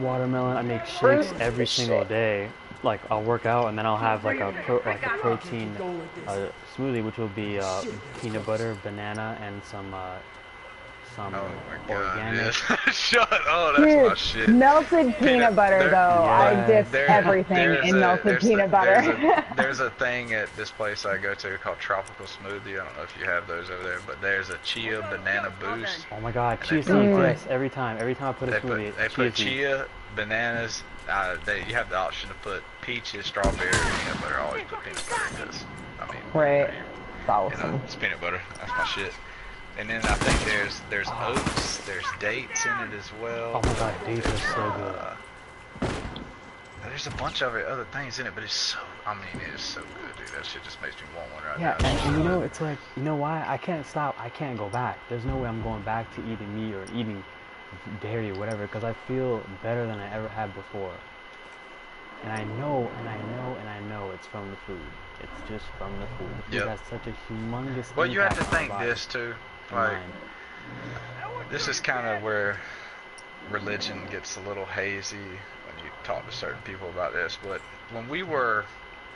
watermelon. I make shakes every single day. Like, I'll work out and then I'll have like a protein smoothie, which will be peanut butter, banana, and some oh my god, organic. yes. Shut up, that's my shit. Melted peanut butter though. I dip everything in melted peanut butter. There's a thing at this place I go to called Tropical Smoothie. I don't know if you have those over there, but there's a chia banana boost. Oh my god, chia seeds, yes, every time I put a smoothie, They put chia, bananas, you have the option to put peaches, strawberry, peanut butter. I always put peanut butter because, I mean, Right. It's you awesome. know, it's peanut butter. That's my shit. And then I think there's oats, there's dates in it as well. Oh my god, dates are so good. There's a bunch of other things in it, but it's so, I mean, it is so good, dude. That shit just makes me want one right Yeah, now. and you know, it's like, you know why? I can't stop. I can't go back. There's no way I'm going back to eating meat or eating dairy or whatever, because I feel better than I ever had before. And I know it's from the food. It's just from the food. The food has such a humongous Well, you have to impact on think the body this too. and Like, mind. this is kind of where religion gets a little hazy when you talk to certain people about this. But when we were,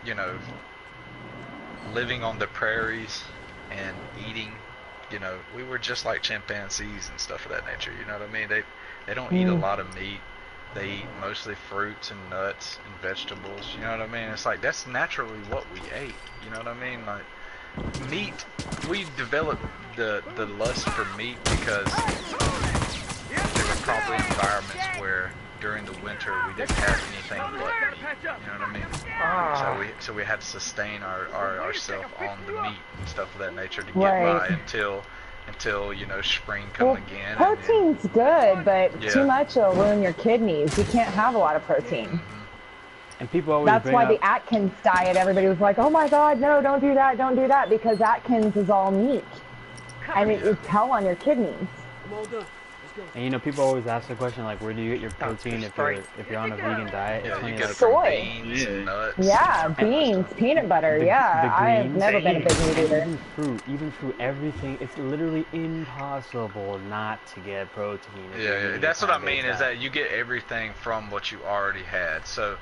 you know, living on the prairies and eating, you know, we were just like chimpanzees and stuff of that nature. You know what I mean? They don't eat a lot of meat. They eat mostly fruits and nuts and vegetables. You know what I mean? It's like that's naturally what we ate. You know what I mean? Like meat, we developed the lust for meat because there were probably environments where during the winter we didn't have anything but meat. You know what I mean? So we had to sustain ourselves on the meat and stuff of that nature to get by until you know spring come again. Protein's good, but too much will ruin your kidneys. You can't have a lot of protein. And people always That's bring why up, the Atkins diet, everybody was like, oh my god, no, don't do that, because Atkins is all meat. And it tell on your kidneys. I'm all done. Let's go. and you know, people always ask the question like, where do you get your protein if you're on a vegan diet? It's Yeah, funny, you get like, it from Soy. beans and nuts. Yeah, beans, peanut butter, the I've greens, never been a big meat eater. even fruit, everything. It's literally impossible not to get protein. if you're Yeah, eating that's what I plant-based mean is diet. that you get everything from what you already had. So,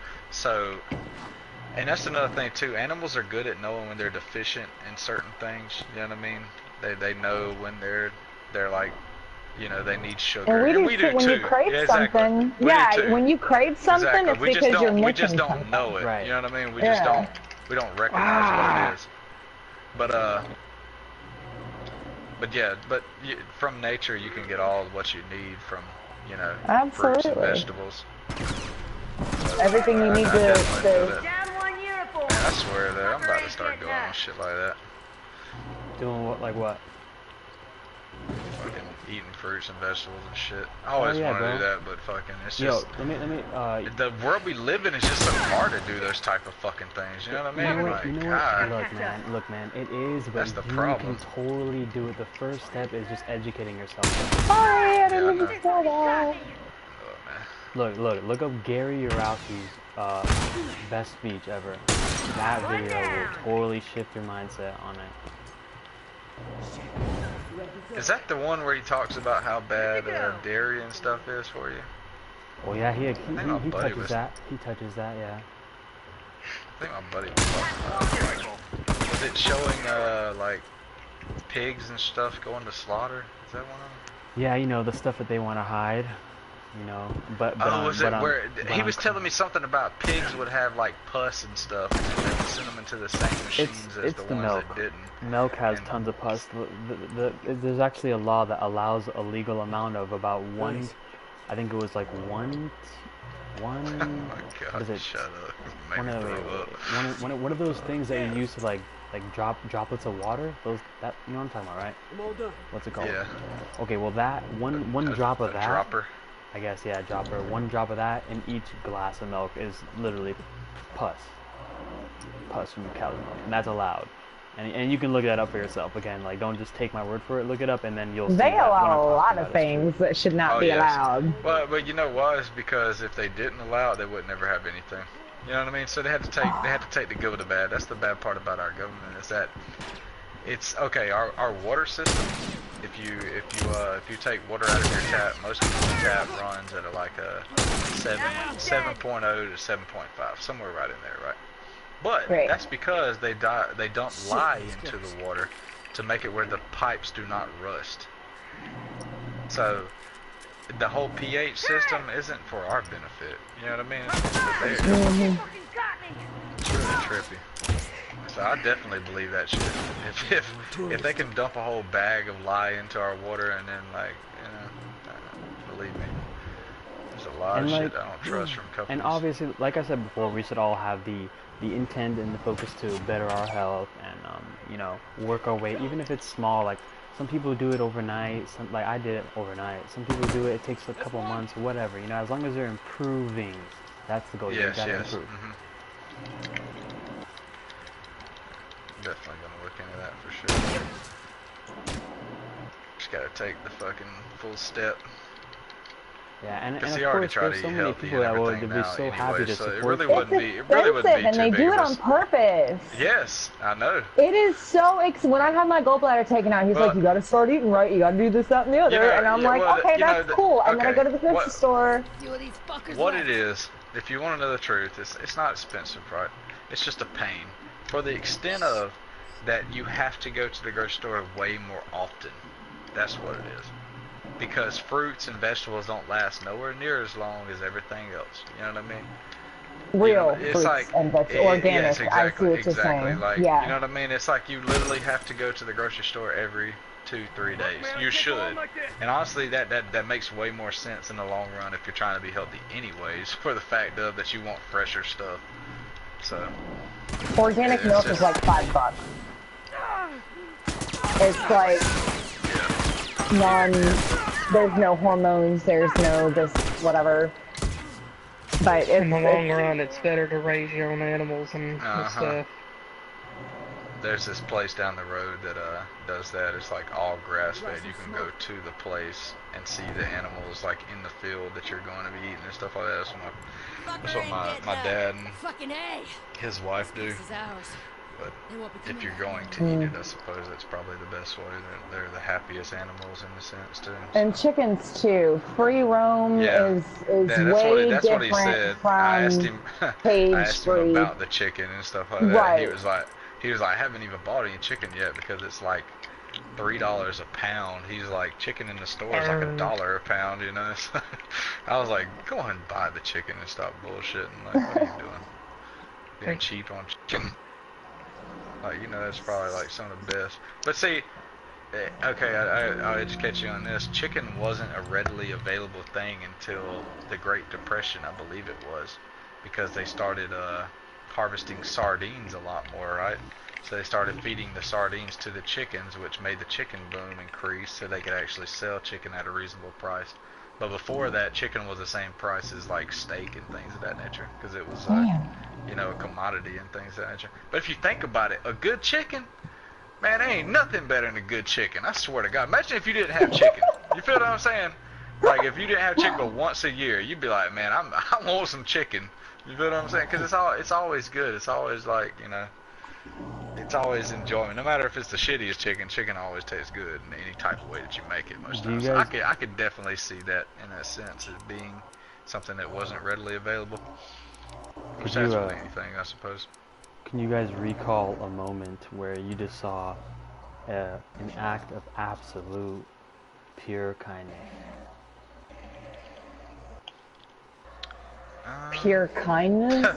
and that's another thing too. Animals are good at knowing when they're deficient in certain things. You know what I mean? They know when they're like, you know, they need sugar. And we do do too. When you too. crave Yeah, exactly. something, We do too. when you crave something, Exactly. it's because you're missing we just don't something. know it. Right. You know what I mean? We Yeah. don't recognize what it is. But from nature you can get all what you need from, you know, fruits and Absolutely. vegetables. Everything you need I to. definitely feel that. Down one uniform. Man, I swear that I'm about to start going on shit like that. Doing what, like what? Fucking eating fruits and vegetables and shit. I always yeah, want to bro. do that, but fucking it's Yo, just let me. the world we live in is just so hard to do those type of fucking things. You know what I mean? Like, You know God. what? Look, man, it is, but That's the you problem. can totally do it. The first step is just educating yourself. Sorry, I Yeah, I didn't know. even say that. Oh, man. Look up Gary Yourofsky's best speech ever. That video will totally shift your mindset on it. Is that the one where he talks about how bad dairy and stuff is for you? Oh yeah, he my buddy touches was- that. He touches that, yeah. I think my buddy was talking about it. Was it showing like pigs and stuff going to slaughter? Is that one of them? Yeah, you know, the stuff that they want to hide, you know, but Was it where he was on- telling me something about pigs would have like pus and stuff, and they would send them into the same machines as it's the the ones milk. that didn't. Milk has And- tons of pus. There's actually a law that allows a legal amount of about one, I think it was like one, Oh my what god! is it? Shut up! Make one me of, throw up. one of those things that you use to like droplets of water. Those that you know what I'm talking about, right? I'm all done. What's it called? Yeah. Okay, well that one drop of a that. dropper. I guess, yeah, dropper. One drop of that in each glass of milk is literally pus. Pus from cow's milk, and that's allowed. And you can look that up for yourself. Again, like, don't just take my word for it. Look it up, and then you'll see They that what I'm allow a talking lot about of is true. things that should not Oh, be yes. allowed. Well, but you know why? It's because if they didn't allow it, they would never have anything. You know what I mean? So they had to take the good with the bad. That's the bad part about our government is that it's okay. Our water system. If you take water out of your tap, most people's tap runs at like a 7.0 to 7.5, somewhere right in there, right? But Right. that's because they dump lye into the water to make it where the pipes do not rust. So the whole pH system isn't for our benefit. You know what I mean? It's for theirs. It's really trippy. So I definitely believe that shit. If they can dump a whole bag of lye into our water and then like, you know, believe me, there's a lot And of like- shit I don't trust from companies. And obviously, like I said before, we should all have the intent and the focus to better our health and you know, work our way, even if it's small. Like some people do it overnight. Some, like I did it overnight. Some people do it. It takes a couple months, whatever. You know, as long as they're improving, that's the goal. You Yes, gotta yes. improve. Definitely gonna look into that for sure. Just gotta take the fucking full step. Yeah, and Because of he already course, tried there's to so eat many healthy people and that would everything be now so happy anyway, to so it support. really It's wouldn't be expensive, and too they big do of it a on purpose. Yes, I know. It is so when I had my gallbladder taken out, he's Well, like, "You got to start eating right. You got to do this, that, and the other." know, and I'm yeah, like, well, "Okay, you know, that's cool." And then I okay, go to the grocery what- store. Few of these fuckers What left. it is, if you want to know the truth, it's not expensive, right? It's just a pain. For the extent of that you have to go to the grocery store way more often. That's what it is. Because fruits and vegetables don't last nowhere near as long as everything else. You know what I mean? Real it's fruits like and vegetables, organic. Yes, exactly, I see what you're saying. Like, yeah. you know what I mean? It's like you literally have to go to the grocery store every 2-3 days. You should. And honestly, that makes way more sense in the long run if you're trying to be healthy anyways, for the fact of that you want fresher stuff. So Organic it's milk just- is like $5. It's like there's no hormones, there's no this whatever. But In the long it's run, it's better to raise your own animals and stuff. there's this place down the road that does that. It's like all grass fed. You can go to the place and see the animals like in the field that you're going to be eating and stuff like that. That's what my dad and Fucking A. his wife do. This is ours. But They won't be if coming you're back. going to eat it, I suppose that's probably the best way. They're the happiest animals in a sense too. and chickens too. Free roam Yeah. is Yeah, way that's what he different said. from I asked him cage-free. about the chicken and stuff like that. Right. He was like, I haven't even bought any chicken yet because it's like $3 a pound. He's like, chicken in the store is like $1 a pound, you know. So I was like, go ahead and buy the chicken and stop bullshitting. Like, what are you doing? Being cheap on chicken. Like, you know, that's probably like some of the best. But see, okay, I'll educate you on this. Chicken wasn't a readily available thing until the Great Depression, I believe it was, because they started harvesting sardines a lot more, right? So they started feeding the sardines to the chickens, which made the chicken boom increase so they could actually sell chicken at a reasonable price. But before that, chicken was the same price as like steak and things of that nature, because it was you know, a commodity and things of that nature. But if you think about it, a good chicken, man, there ain't nothing better than a good chicken. I swear to God. Imagine if you didn't have chicken. You feel what I'm saying? Like if you didn't have chicken but once a year, you'd be like, man, I want some chicken. You feel what I'm saying? Because it's always good. It's always like, you know, it's always enjoyment. No matter if it's the shittiest chicken, chicken always tastes good in any type of way that you make it most Do you times. So guys- I could definitely see that in that sense as being something that wasn't readily available. Which Could you, that's with anything, I suppose. Can you guys recall a moment where you just saw an act of absolute pure kindness? Pure kindness?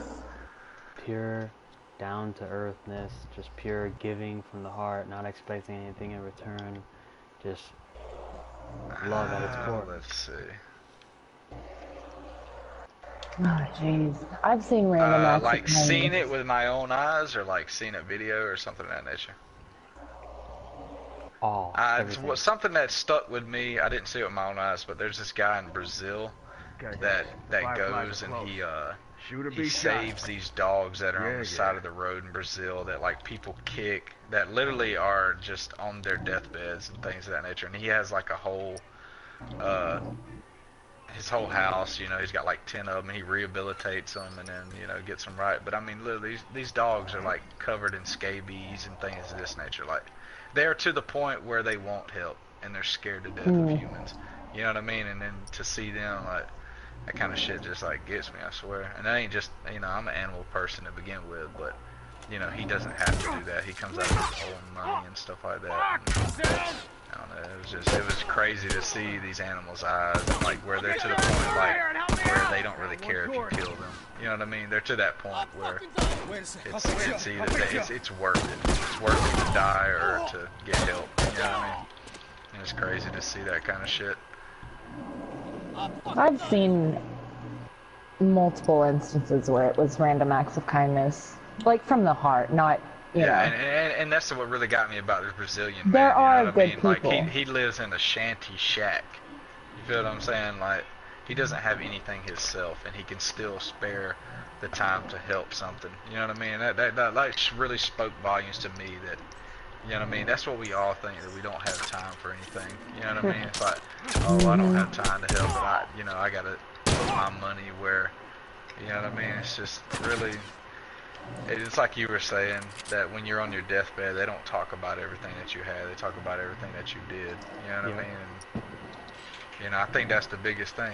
Pure down-to-earthness, just pure giving from the heart, not expecting anything in return, just love at its core. Let's see. Oh, jeez. I've seen random acts Like of seen kindness. it with my own eyes, or like seen a video or something of that nature. All, It's everything. something that stuck with me. I didn't see it with my own eyes, but there's this guy in Brazil that goes and Shoot or he be shot. saves these dogs that are on Yeah, the side yeah. of the road in Brazil that like people kick, that literally are just on their deathbeds and things of that nature. And he has like a whole his whole house, you know, he's got like 10 of them, and he rehabilitates them and then, you know, gets them right. But I mean, literally, these dogs are like covered in scabies and things of this nature. Like, they're to the point where they won't help and they're scared to death of humans. You know what I mean? And then to see them, like, that kind of shit just like gets me, I swear. And that ain't just, you know, I'm an animal person to begin with, but, you know, he doesn't have to do that. He comes out of his own money and stuff like that. And, I don't know, it was crazy to see these animals' eyes, and like where they're to the point like where they don't really care if you kill them. You know what I mean? They're to that point where it's either it's worth it. It's worth it to die or to get help. You know what I mean? And it's crazy to see that kind of shit. I've seen multiple instances where it was random acts of kindness. Like from the heart, not, you know. And that's what really got me about this Brazilian man. There are you know what good I mean? Like people. he lives in a shanty shack. You feel what I'm saying? Like he doesn't have anything himself, and he can still spare the time to help something. You know what I mean? That like really spoke volumes to me. That, you know what I mean? That's what we all think, that we don't have time for anything. You know what I mean? It's like, oh, I don't have time to help, but I gotta put my money where, you know what I mean? It's just really. It's like you were saying, that when you're on your deathbed, they don't talk about everything that you had. They talk about everything that you did. You know what I mean? And, you know, I think that's the biggest thing,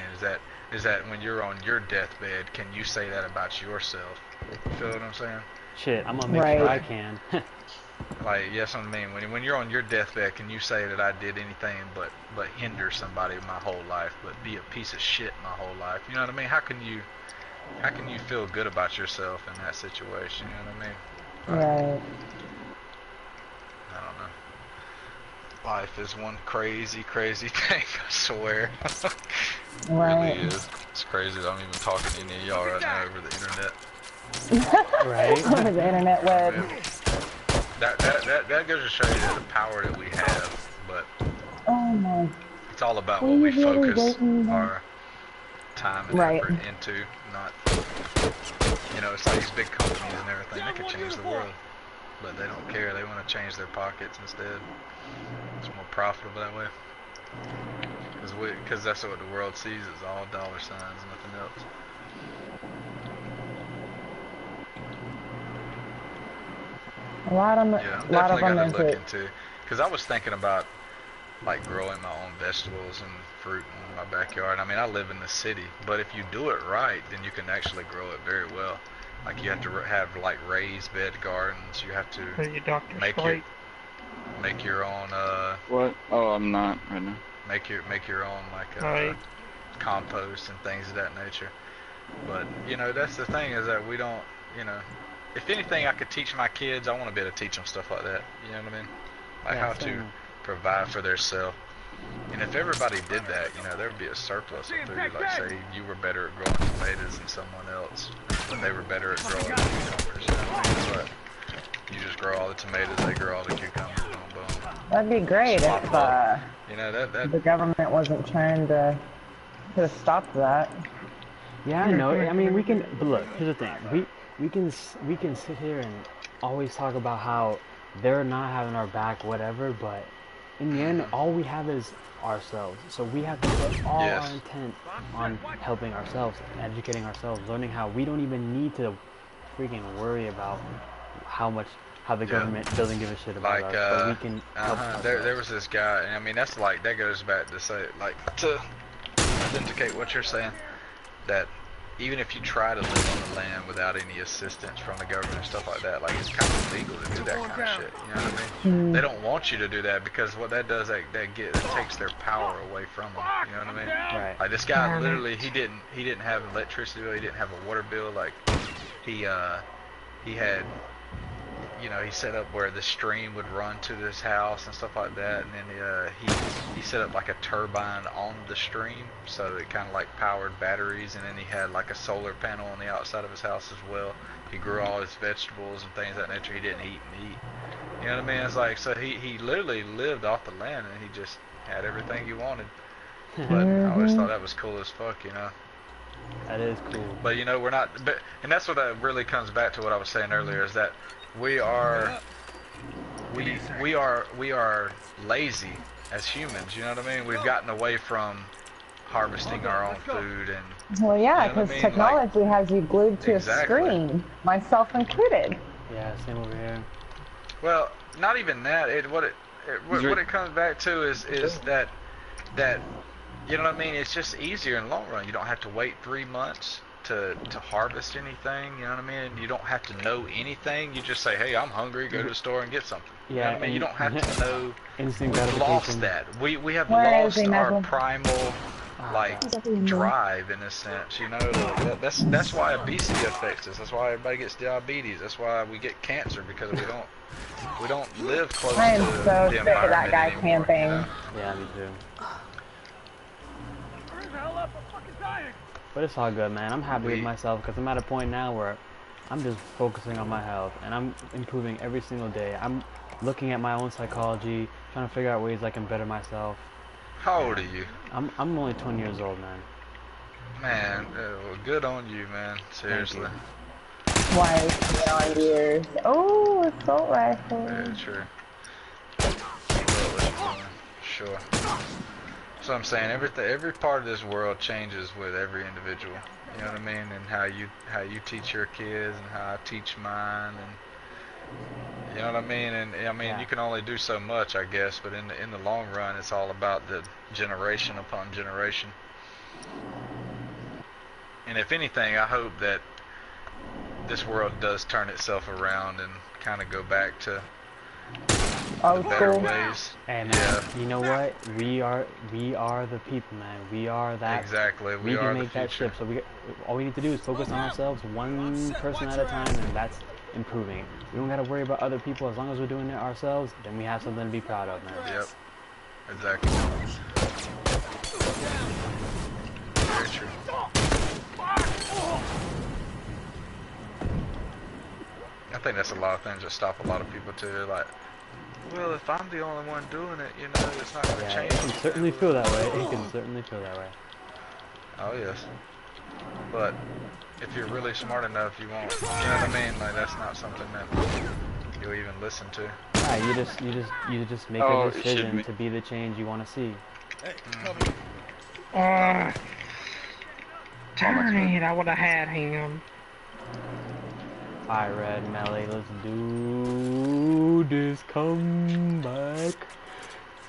is that when you're on your deathbed, can you say that about yourself? You feel what I'm saying? Shit, I'm gonna make sure I can. Like, yes, I mean, when you're on your deathbed, can you say that I did anything but hinder somebody my whole life, but be a piece of shit my whole life? You know what I mean? How can you feel good about yourself in that situation? You know what I mean? Right. I don't know. Life is one crazy, crazy thing, I swear. It Right. really is. It's crazy that I'm even talking to any of y'all right now over the internet. Right? Over the internet web. That goes to show you the power that we have, but Oh my. it's all about Will what we you really focus wait me our time and Right. effort into, not, you know, it's like these big companies and everything, they could change the world, but they don't care. They want to change their pockets instead. It's more profitable that way. Because that's what the world sees, is all dollar signs, nothing else. A lot of Yeah, I'm lot of definitely them gonna look into. into, because I was thinking about like growing my own vegetables and fruit in my backyard. I mean, I live in the city, but if you do it right, then you can actually grow it very well. Like you have to have like raised bed gardens. You have Are to you Dr. make Slate? your own What? Oh, I'm not right now. make your own like Right. compost and things of that nature. But you know, that's the thing, is that we don't, you know, if anything I could teach my kids, I want to be able to teach them stuff like that. You know what I mean? Like Yeah, how to same. provide for themselves. And if everybody did that, you know, there would be a surplus of food. Like say you were better at growing tomatoes than someone else, but they were better at growing cucumbers. You know what I mean? But you just grow all the tomatoes, they grow all the cucumbers. Boom, boom. That'd be great Swap if up. You know that the government wasn't trying to stop that. Yeah, I know. I mean, we can. But look, here's the thing. We can sit here and always talk about how they're not having our back, whatever. But in the end, all we have is ourselves. So we have to put all Yes. our intent on helping ourselves, educating ourselves, learning how we don't even need to freaking worry about how much how the government doesn't give a shit about Like, us, but we can help there was this guy, and I mean, that's like, that goes back to say, like, to authenticate what you're saying, that even if you try to live on the land without any assistance from the government and stuff like that, like, it's kind of illegal to do that kind of shit, you know what I mean? They don't want you to do that, because what that does, that takes their power away from them, you know what I mean? Right. Like, this guy literally, he didn't have an electricity bill, he didn't have a water bill, like, he had, you know, he set up where the stream would run to this house and stuff like that, and then he set up like a turbine on the stream, so it kind of like powered batteries, and then he had like a solar panel on the outside of his house as well. He grew all his vegetables and things of that nature. He didn't eat meat. You know what I mean? It's like, so he literally lived off the land, and he just had everything he wanted. But I always thought that was cool as fuck, you know. That is cool. But you know, we're not, and that's what that really comes back to what I was saying earlier, is that we are lazy as humans, you know what I mean? We've gotten away from harvesting our own food, and Well, yeah, you know what because I mean? technology has you glued to Exactly. a screen, myself included. Yeah, same over here. Well, not even that. What it comes back to is that you know what I mean? It's just easier in the long run. You don't have to wait 3 months to harvest anything. You know what I mean? You don't have to know anything. You just say, "Hey, I'm hungry. Go to the store and get something." You know Yeah, what I mean? You don't have to know. Instant We've lost gratification. that. We have Where is lost he, our Michael? primal like God. drive in a sense. You know, that's why obesity affects us. That's why everybody gets diabetes. That's why we get cancer, because we don't live close I am to so the sick of environment that guy anymore, camping. you know? Yeah, me too. But it's all good, man. I'm happy with myself, because I'm at a point now where I'm just focusing on my health, and I'm improving every single day. I'm looking at my own psychology, trying to figure out ways I can better myself. How old are you? I'm only 20 years old, man. Man, well, good on you, man. Seriously. Why is it on years? Oh, assault rifle. Yeah, true. Well, sure. So I'm saying, every part of this world changes with every individual. You know what I mean? And how you teach your kids, and how I teach mine, and you know what I mean? And I mean, you can only do so much, I guess. But in the long run, it's all about the generation upon generation. And if anything, I hope that this world does turn itself around and kind of go back to the better ways. Hey, man, Yeah. you know what? We are the people, man. We are that. Exactly. We can make that shift. So all we need to do is focus on ourselves, one person at a time, and that's improving. We don't got to worry about other people. As long as we're doing it ourselves, then we have something to be proud of, man. Yep. Exactly. Very true. I think that's a lot of things that stop a lot of people too. They're like, well, if I'm the only one doing it, you know, it's not going to Yeah, change. it can certainly feel that way. It can certainly feel that way. Oh yes. But if you're really smart enough, you won't. You know what I mean? Like, that's not something that you'll even listen to. Yeah, you just make Oh, a it should decision be. to be the change you want to see. Darn it, I would have had him. Alright, Red Melee, let's do this comeback.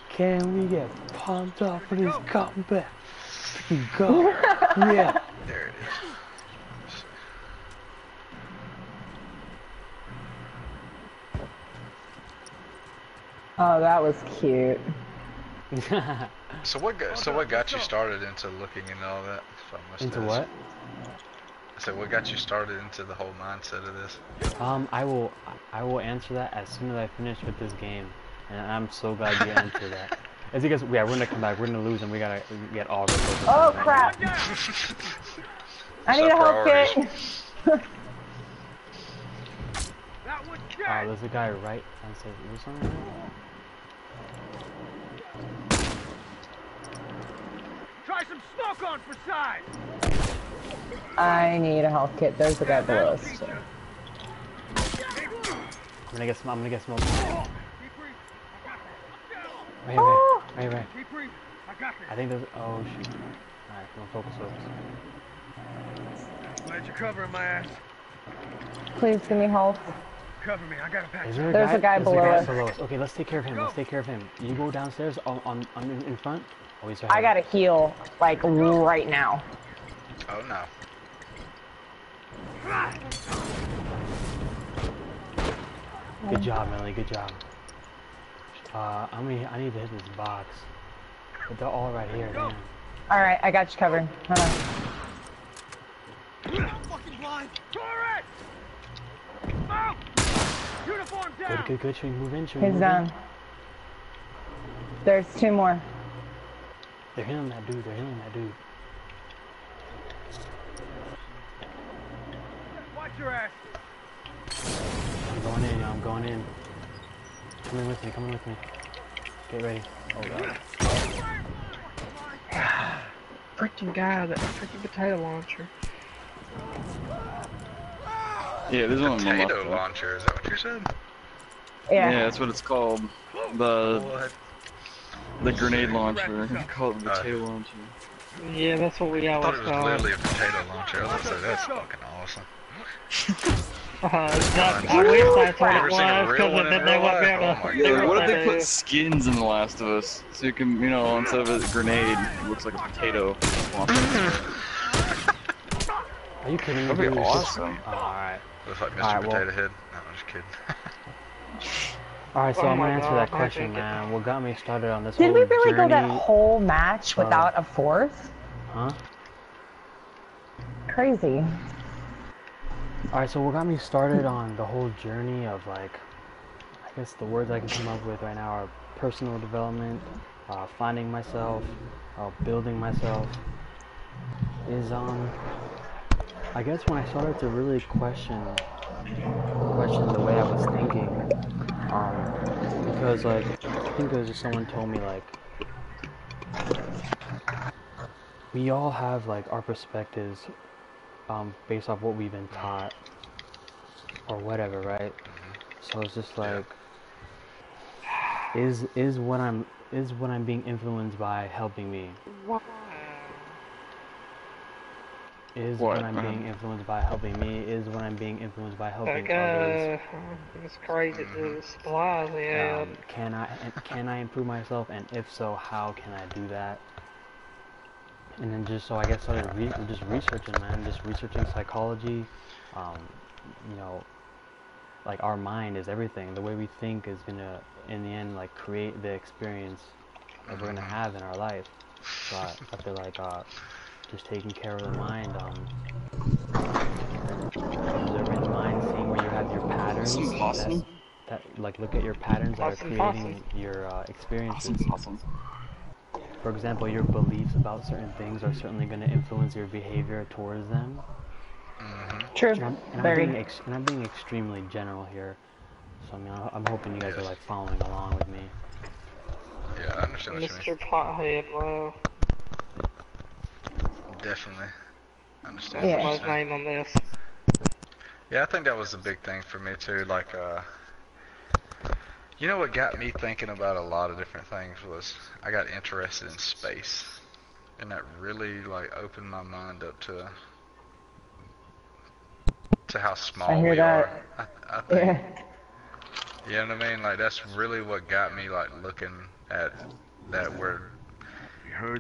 Can we get pumped up for this comeback? Freaking go! Yeah. There it is. Oh, that was cute. So what got you started into looking into all that? If I must Into ask? what? So what got you started into the whole mindset of this? I will answer that as soon as I finish with this game, and I'm so glad you answered that. It's because we're gonna come back, we're gonna lose, and we gotta get all this over. Oh crap! I need a help kit. There's a guy right on St. Louis on there. Try some smoke on for size. I need a health kit. There's the guy below us. Too. I'm gonna get smoke. Right. I think there's. Oh shoot. Alright, come on, focus. Glad you're covering my ass. Please give me health. cover me. I gotta patch Is there There's a guy below us. Okay, let's take care of him. Let's take care of him. You go downstairs on in front. Oh, he's right I here. gotta heal, like, right now. Oh no. Good job, Melanie. Good job. I need to hit this box. But they're all right here. Damn. Alright, I got you covered. Hold on. I'm fucking blind. Turret! Out! Uniform down! Good. Should we move in? Should we He's move down. in? There's 2 more. They're healing that dude. Watch your ass. I'm going in, y'all. I'm going in. Come in with me. Get ready. Oh, God. Freaking guy, that freaking potato launcher. Yeah, there's only one left. Potato launcher, is that what you said? Yeah. Yeah, that's what it's called. What? The grenade launcher. You call it the potato launcher. Yeah, that's what we I thought always it was call it. literally a potato launcher. I was gonna say, that's fucking awesome. I wish that's what it Never seen a was, real because one in then they real wouldn't be life. able Oh to my do Yeah, what what if they do. put skins in The Last of Us? So you can, instead of a grenade, it looks like a potato. Are you kidding me? That'd be dude? awesome. Alright. Looks like Mr. Alright, well- Potato Head. No, I'm just kidding. Alright, so Oh I'm my gonna answer God, that I question, think it- man. What got me started on this Did whole we really journey? go that whole match without a fourth? Huh? Crazy. Alright, so what got me started on the whole journey of, like, I guess the words I can come up with right now are personal development, finding myself, building myself, is, I guess when I started to really question the way I was thinking, because, like, I think it was just someone told me, like, we all have, like, our perspectives based off what we've been taught or whatever, right? So it's just like, is what I'm being influenced by helping me? Is What? what I'm being influenced by helping me? Is what I'm being influenced by helping Like, others? it's crazy the supplies they had. Can I improve myself? And if so, how can I do that? And then just so I guess started just researching, man, just researching psychology. You know, like our mind is everything. The way we think is gonna, in the end, like create the experience that we're gonna have in our life. So I feel like just taking care of the mind, observing the mind, seeing where you have your patterns. Awesome. That like look at your patterns that are Awesome, creating your experiences. Awesome. For example, your beliefs about certain things are certainly going to influence your behavior towards them. True. And Very. I'm being extremely general here. So I mean, I'm hoping you guys are like following along with me. Yeah, I understand what you mean. Mr. Pothead, wow. Definitely. I understand Yeah. what What's you're his saying. name on this? Yeah, I think that was a big thing for me too. Like, you know what got me thinking about a lot of different things was I got interested in space, and that really like opened my mind up to how small I hear we that. are. I think, Yeah. you know what I mean? Like that's really what got me like looking at that we're,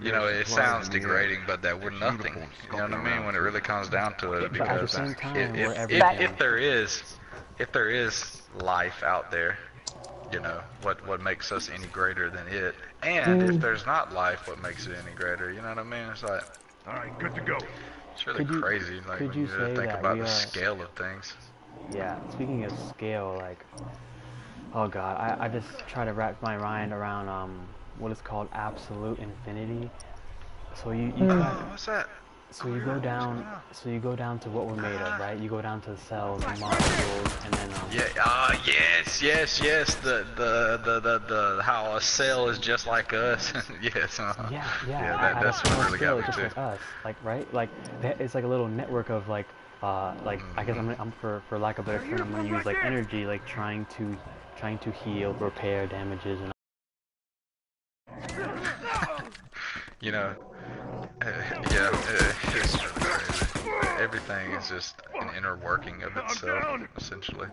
you know, it sounds degrading, but that we're nothing. You know what I mean? When it really comes down to it, But at the because same time, if, we're if, everything. if there is life out there, you know, what makes us any greater than it? And if there's not life, what makes it any greater? You know what I mean? It's like, Alright, good to go. it's really Could you- crazy, like could when you you really say think that about we the are- scale of things. Yeah, speaking of scale, like, oh god, I just try to wrap my mind around what is called absolute infinity. So you What's that? so you go down to what we're made of, right? You go down to the cells, the molecules, and then Yes. The how a cell is just like us. Yes. yeah, That's what really got me just too. like us, like right, like it's like a little network of like I guess I'm for lack of a better term, I'm gonna use like energy, like trying to heal, repair damages, and You know, it's really crazy. Everything is just an inner working of itself, essentially.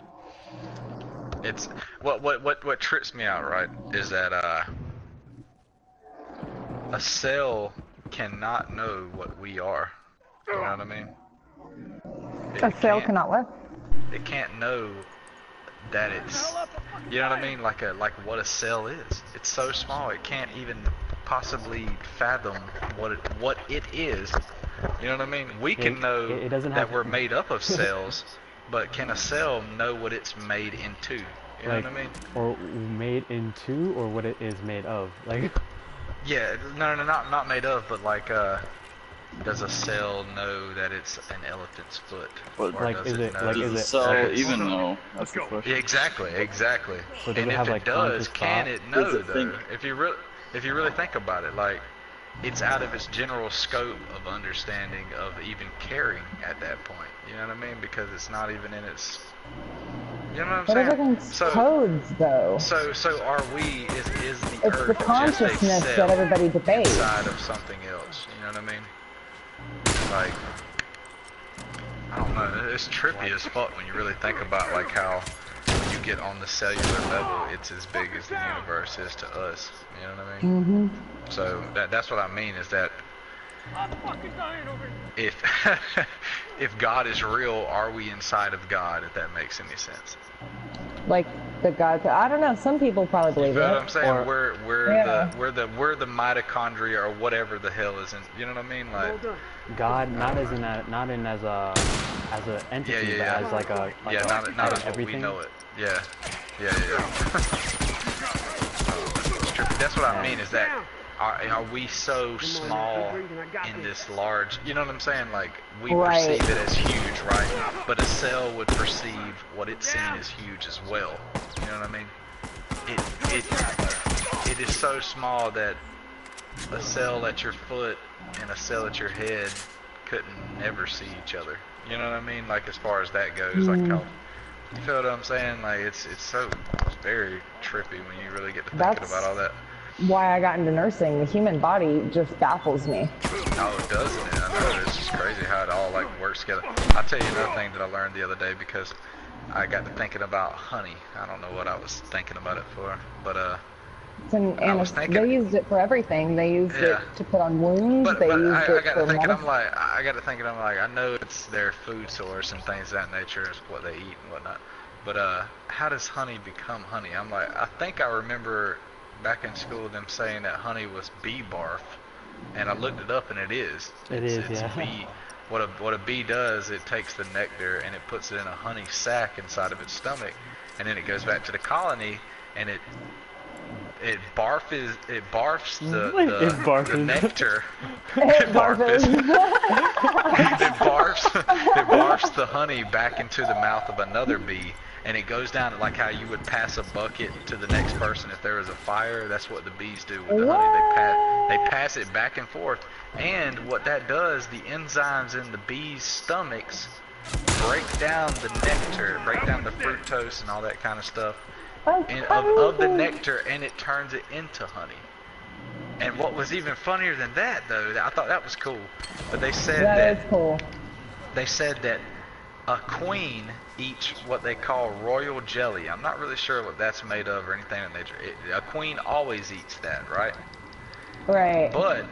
It's what trips me out, right? Is that a cell cannot know what we are. You know what I mean? A cell cannot what? It can't know that it's, you know what I mean? Like what a cell is. It's so small it can't even possibly fathom what it is. You know what I mean? We can know it doesn't that have we're made up of cells, but can a cell know what it's made into? You know like, what I mean? or made into, or what it is made of. Like, Yeah, no, not made of, but like, does a cell know that it's an elephant's foot? But Or like, does is it does like, the is it cell like, even know? That's the question. Yeah, exactly. So does And it if have, it like, does, conscious can thought? it know Does it though? think? If you really think about it, like, it's out of its general scope of understanding of even caring at that point. You know what I mean? Because it's not even in its. You know what I'm But saying? everything's codes, though. So are we? Is the It's Earth the just a consciousness cell that everybody debates. inside of something else? You know what I mean? Like, I don't know. It's trippy as fuck when you really think about like how when you get on the cellular level, it's as big as the universe is to us. You know what I mean? Mm-hmm. So that's what I mean is that if if God is real, are we inside of God? If that makes any sense. Like the gods. I don't know. Some people probably You believe know what it. I'm saying? Or- We're the mitochondria or whatever the hell is in. You know what I mean? Like, God, not as in as an entity, yeah. but as like a yeah, not as what we everything. know it. Yeah. It's trippy. That's what I mean is that are we so small in this large, you know what I'm saying? Like, we Right. perceive it as huge, right? But a cell would perceive what it's seen as huge as well. You know what I mean? It is so small that a cell at your foot and a cell at your head couldn't never see each other. You know what I mean? Like, as far as that goes, like how, you feel what I'm saying? Like, it's very trippy when you really get to thinking about all that. Why I got into nursing. The human body just baffles me. Oh, doesn't it? I know, it's just crazy how it all like works together. I'll tell you another thing that I learned the other day because I got to thinking about honey. I don't know what I was thinking about it for, but It's an I was thinking- they used it for everything. They used Yeah. it to put on wounds. But they used I it got for to thinking, medicine. I'm like, I know it's their food source and things of that nature is what they eat and whatnot. But how does honey become honey? I'm like, I think I remember back in school them saying that honey was bee barf, and I looked it up and it is. It's Yeah. bee. What a bee does, it takes the nectar and it puts it in a honey sac inside of its stomach, and then it goes back to the colony and it barfs the nectar. It barfs. It barfs the honey back into the mouth of another bee, and it goes down like how you would pass a bucket to the next person if there was a fire. That's what the bees do with the honey. They pass it back and forth, and what that does, the enzymes in the bees' stomachs break down the nectar, break down the fructose and all that kind of stuff. And of the nectar, and it turns it into honey. And what was even funnier than that, though, I thought that was cool, but they said That is cool. they said that a queen eats what they call royal jelly. I'm not really sure what that's made of or anything of that nature. A queen always eats that, right? Right. But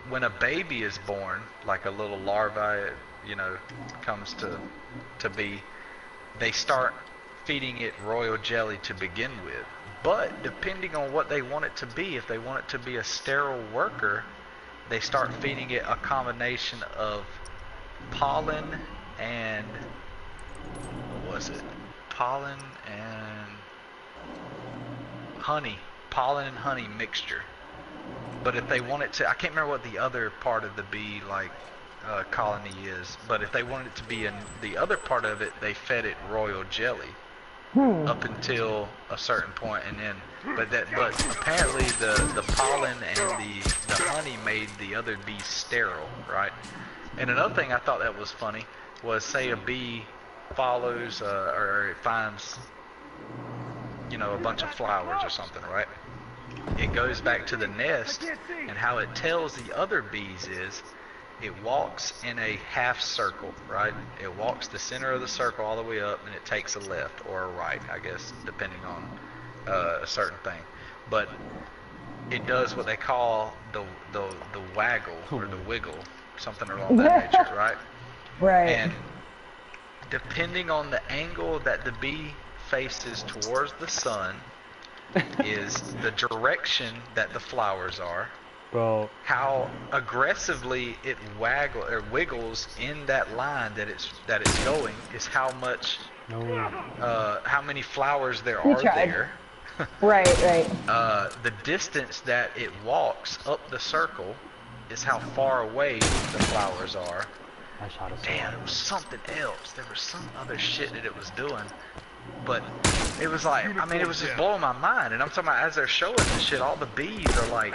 when a baby is born, like a little larva, you know, comes to be, they start feeding it royal jelly to begin with. But depending on what they want it to be, if they want it to be a sterile worker, they start feeding it a combination of pollen and what was it? Pollen and honey. Pollen and honey mixture. But if they want it to, I can't remember what the other part of the bee colony is, but if they wanted it to be in the other part of it, they fed it royal jelly up until a certain point, and then but apparently the pollen and the honey made the other bees sterile, right? And another thing I thought that was funny was, say a bee follows or it finds, you know, a bunch of flowers or something, right? It goes back to the nest, and how it tells the other bees is it walks in a half circle, right? It walks the center of the circle all the way up, and it takes a left or a right, I guess, depending on a certain thing. But it does what they call the waggle or the wiggle, something along that nature, right? Right. And depending on the angle that the bee faces towards the sun is the direction that the flowers are. Bro, How aggressively it wiggles in that line that it's going is how much how many flowers there are there. Right. The distance that it walks up the circle is how far away the flowers are. I shot a Damn, it was something else. There was some other shit that it was doing. But it was like, I mean, it was just blowing my mind. And I'm talking about as they're showing this shit, all the bees are like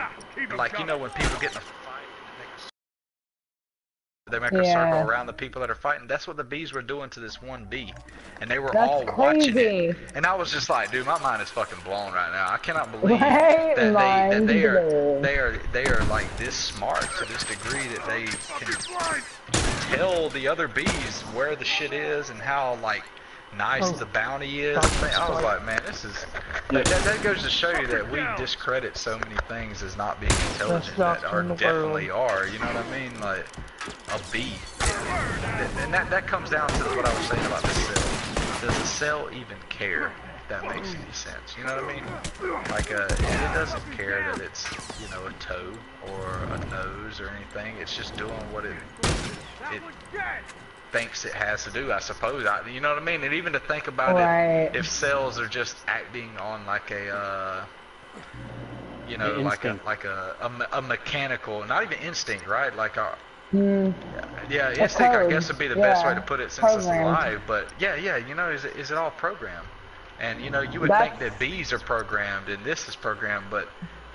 you know, when people get in a fight, they make a circle around the people that are fighting. That's what the bees were doing to this one bee. And they were all watching it. And I was just like, dude, my mind is fucking blown right now. I cannot believe that they are like this smart to this degree that they can tell the other bees where the shit is and how like nice the bounty is. I was like, man, this is that goes to show you that we discredit so many things as not being intelligent that are definitely are. You know what I mean? Like a bee, and that comes down to what I was saying about the cell. Does the cell even care? If that makes any sense. You know what I mean? Like it doesn't care that it's, you know, a toe or a nose or anything. It's just doing what it thinks it has to do, I suppose. You know what I mean? And even to think about it, if cells are just acting on like a, you know, like a mechanical, not even instinct, right? Like a, instinct, I guess would be the best way to put it since it's alive. But yeah, you know, is it all programmed? And you know, you would think that bees are programmed and this is programmed, but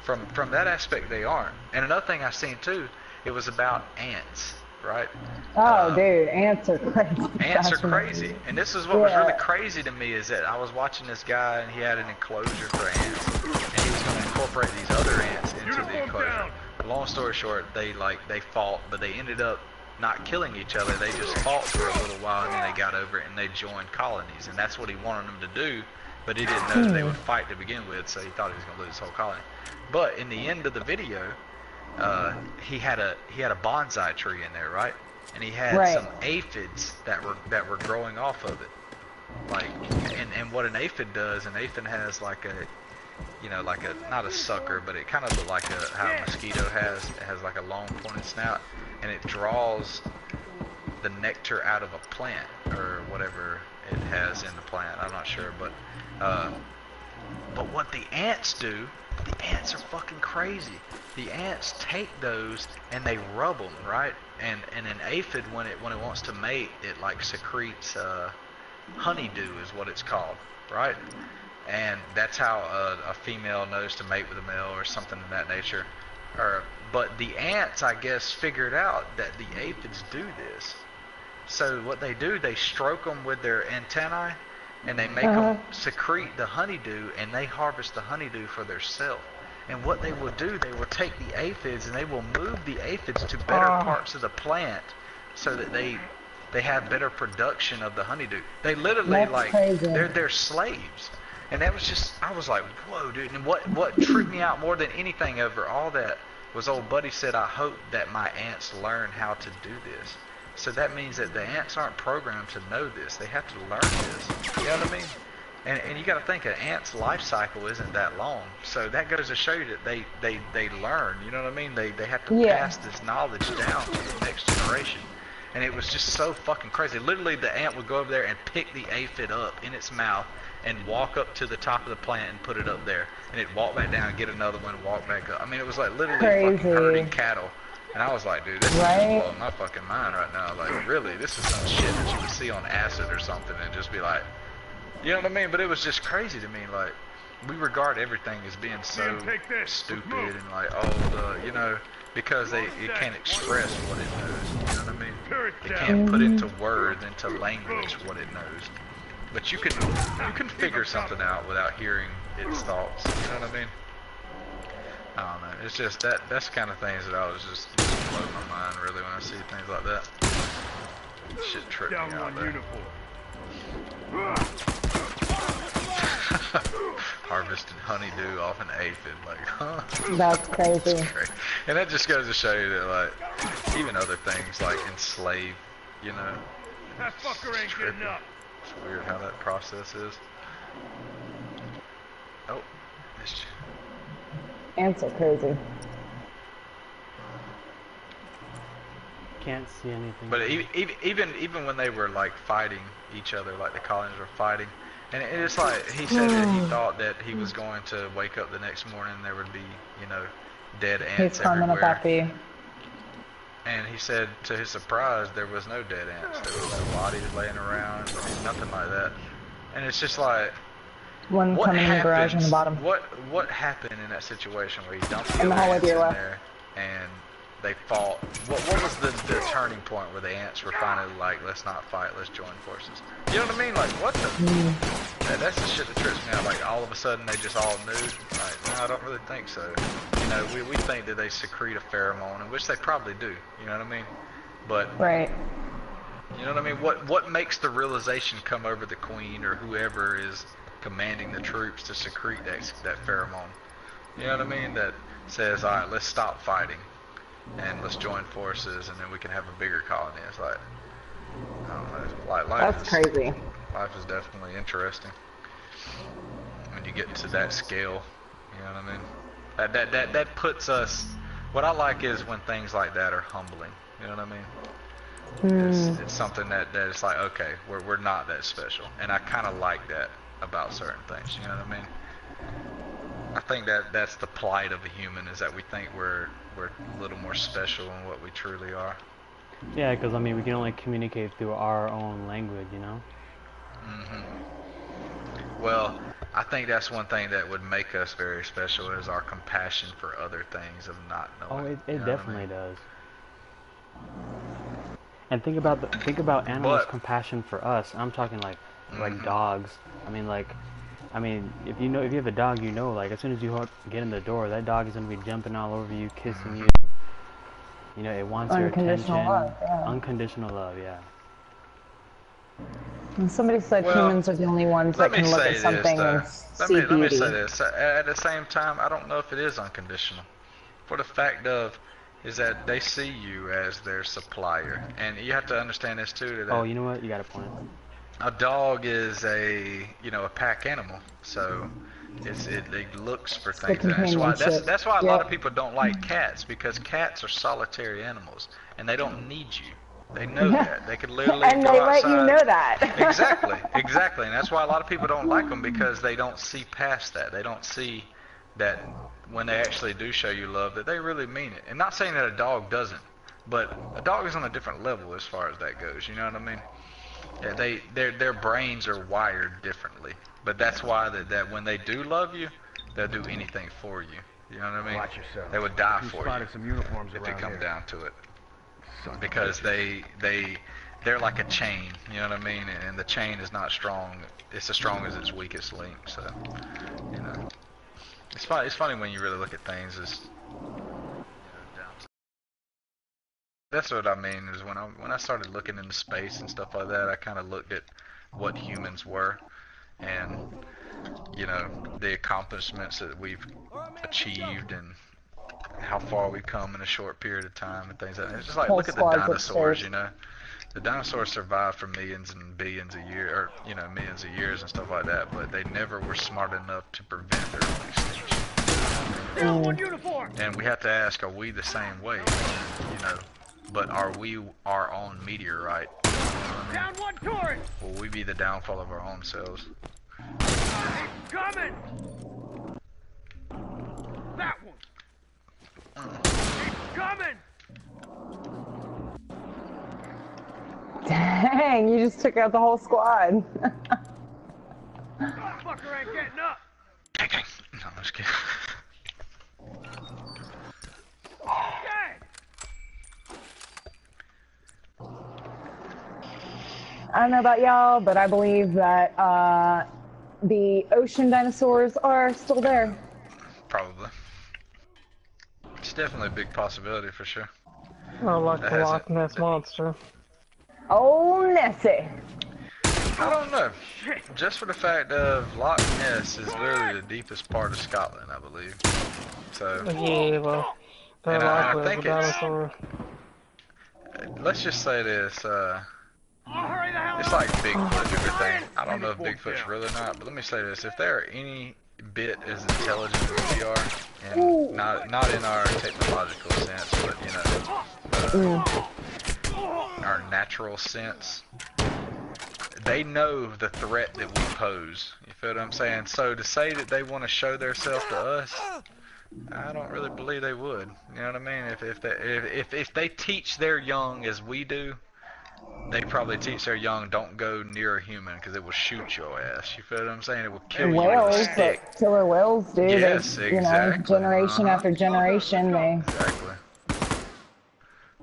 from that aspect they aren't. And another thing I've seen too, it was about ants. Right? Oh, dude, ants are crazy. Ants are crazy. And this is what was really crazy to me is that I was watching this guy and he had an enclosure for ants. And he was going to incorporate these other ants into the enclosure. Long story short, they fought, but they ended up not killing each other. They just fought for a little while and then they got over it and they joined colonies. And that's what he wanted them to do, but he didn't know that they would fight to begin with, so he thought he was going to lose his whole colony. But in the end of the video, he had a bonsai tree in there, right? And he had some aphids that were growing off of it. Like, and what an aphid does, an aphid has like a, you know, like a, not a sucker, but it kind of looks like how a mosquito has. It has like a long pointed snout, and it draws the nectar out of a plant or whatever it has in the plant. I'm not sure, but what the ants do, the ants are fucking crazy. The ants take those and they rub them, right? And an aphid, when it wants to mate, it like secretes honeydew is what it's called, right? And that's how a female knows to mate with a male or something of that nature. But the ants, I guess, figured out that the aphids do this. So what they do, they stroke them with their antennae and they make them secrete the honeydew, and they harvest the honeydew for their self. And what they will do, they will take the aphids and they will move the aphids to better parts of the plant so that they have better production of the honeydew. They literally they're slaves. And that was just, I was like, whoa, dude. And what tripped me out more than anything over all that was old buddy said, I hope that my ants learn how to do this. So that means that the ants aren't programmed to know this. They have to learn this. You know what I mean? And you got to think an ant's life cycle isn't that long. So that goes to show you that they learn. You know what I mean? They have to pass this knowledge down to the next generation. And it was just so fucking crazy. Literally, the ant would go over there and pick the aphid up in its mouth and walk up to the top of the plant and put it up there. And it'd walk back down, get another one, and walk back up. I mean, it was like literally fucking herding cattle. And I was like, dude, this is just blowing my fucking mind right now. Like, really, this is some shit that you would see on acid or something and just be like, you know what I mean? But it was just crazy to me. Like, we regard everything as being so stupid and like, you know, because it can't express what it knows. You know what I mean? It can't put into words, into language what it knows. But you can figure something out without hearing its thoughts. You know what I mean? I don't know. It's just that's the kind of things that I was just blow my mind really when I see things like that. Shit tripped me Down out one there. uniform. Harvested honeydew off an aphid, like, huh? That's crazy. That's great. And that just goes to show you that, like, even other things like enslave, you know. That fucker ain't getting up. It's weird how that process is. Oh, missed you. Ants are crazy. Can't see anything. But even when they were like fighting each other, like the colonies were fighting, and it's like he said that he thought that he was going to wake up the next morning and there would be, you know, dead ants He's coming everywhere. up happy. And he said to his surprise there was no dead ants. There was no bodies laying around, nothing like that. And it's just like, One what coming in the garage on happens? the bottom. What happened in that situation where he dumped In the hallway ants to your in left. there and they fought? What was the turning point where the ants were finally like, let's not fight, let's join forces? You know what I mean? Like, what the? That's the shit that trips me out. Like, all of a sudden they just all knew. Like, no, I don't really think so. You know, we think that they secrete a pheromone, which they probably do. You know what I mean? But Right. you know what I mean? What makes the realization come over the queen or whoever is commanding the troops to secrete that pheromone? You know what I mean? That says, all right, let's stop fighting and let's join forces, and then we can have a bigger colony. It's like, I don't know. Life That's is crazy. life is definitely interesting when you get to that scale. You know what I mean? That puts us. What I like is when things like that are humbling. You know what I mean? It's something that it's like, okay, we're not that special, and I kind of like that about certain things. You know what I mean? I think that's the plight of a human, is that we think we're a little more special than what we truly are. Yeah, because I mean, we can only communicate through our own language, you know? Well, I think that's one thing that would make us very special, is our compassion for other things of not knowing. Oh, you it know definitely what does. And think about animals' But- compassion for us. I'm talking like Mhm. dogs. I mean, if you have a dog, you know, like as soon as you get in the door, that dog is gonna be jumping all over you, kissing you. You know, it wants your attention. Unconditional love, yeah. Unconditional love, yeah. And somebody said Well, humans are the only ones that Let me can look say at this, something though. and see Let me beauty. say this. At the same time, I don't know if it is unconditional. For the fact of is that they see you as their supplier, and you have to understand this too. That Oh, you know what? You got a point. a dog is a pack animal, so it looks for the things. companionship. That's why a lot of Yep. people don't like cats, because cats are solitary animals and they don't need you. They know that. They could literally And go they let outside. you know that. Exactly, and that's why a lot of people don't like them, because they don't see past that. They don't see that when they actually do show you love, that they really mean it. And not saying that a dog doesn't, but a dog is on a different level as far as that goes. You know what I mean? Yeah, their brains are wired differently, but that's why that when they do love you, they'll do anything for you. You know what I mean? Watch yourself. They would die We for spotted you some uniforms if it around comes here. down to it, Son of because bitches. they're like a chain. You know what I mean? And the chain is not strong. It's as strong as its weakest link. So, you know, it's funny when you really look at things as, that's what I mean, is when I started looking into space and stuff like that, I kind of looked at what humans were, and you know, the accomplishments that we've achieved and how far we've come in a short period of time and things like that. It's just like, Whole look at the squads dinosaurs, upstairs. you know. The dinosaurs survived for millions and billions of years, or millions of years and stuff like that, but they never were smart enough to prevent their own extinction. Down one uniform. And we have to ask, are we the same way? You know, but are we our own meteorite? You know what I mean? Down one turret. Will we be the downfall of our own selves? It's coming. That one. It's coming. Dang, you just took out the whole squad. That fucker ain't getting up. No, I'm just kidding. Dead. I don't know about y'all, but I believe that the ocean dinosaurs are still there. Probably. definitely a big possibility for sure. I like That the hasn't- Loch Ness Monster. Oh, Nessie. I don't know. Just for the fact of Loch Ness is literally the deepest part of Scotland, I believe. So, Yeah, well, they And like I the think it's- dinosaur. let's just say this, Oh, hurry the hell it's up. like Bigfoot and everything. I don't know if Bigfoot's real or not, but let me say this. If there are any bit as intelligent as we are, and not in our technological sense, but, you know, our natural sense, they know the threat that we pose. You feel what I'm saying? So to say that they want to show themselves to us, I don't really believe they would. You know what I mean? If they teach their young as we do, they probably teach their young don't go near a human because it will shoot your ass. You feel what I'm saying? It will kill you with a Whales, stick. but killer whales, dude. Yes, They, you know, exactly. generation after generation, they. Exactly.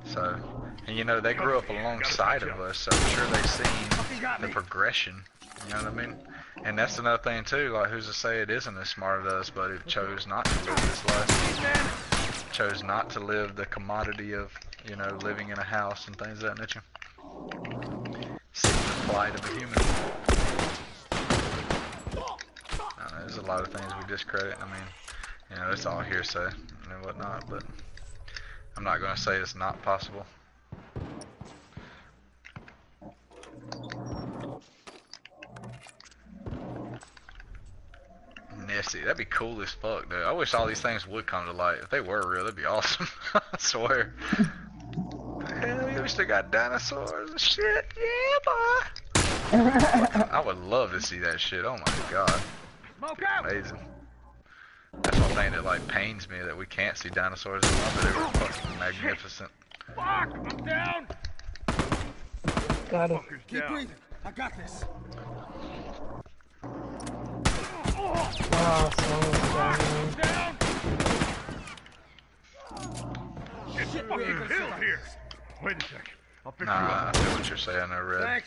So, and you know, they grew up alongside of us, so I'm sure they've seen the progression. You know what I mean? And that's another thing too, like who's to say it isn't as smart as us, but it chose not to live this life. Chose not to live the commodity of, you know, living in a house and things of that nature. See the plight of a human. There's a lot of things we discredit. I mean, you know, it's all hearsay and whatnot, but I'm not going to say it's not possible. Nessie, that'd be cool as fuck, dude. I wish all these things would come to light. If they were real, that'd be awesome. I swear. Hell, we still got dinosaurs and shit. Yeah, boy. I would love to see that shit. Oh my god. Smoke out. Amazing. That's one thing that like pains me that we can't see dinosaurs anymore, but they were fucking magnificent. Fuck, I'm down. Got it. Fucker's down. I got this. Oh, someone's down. Down. Get the fucking hill here. Wait a second. I'll pick you Nah, I up. feel what you're saying there, Red.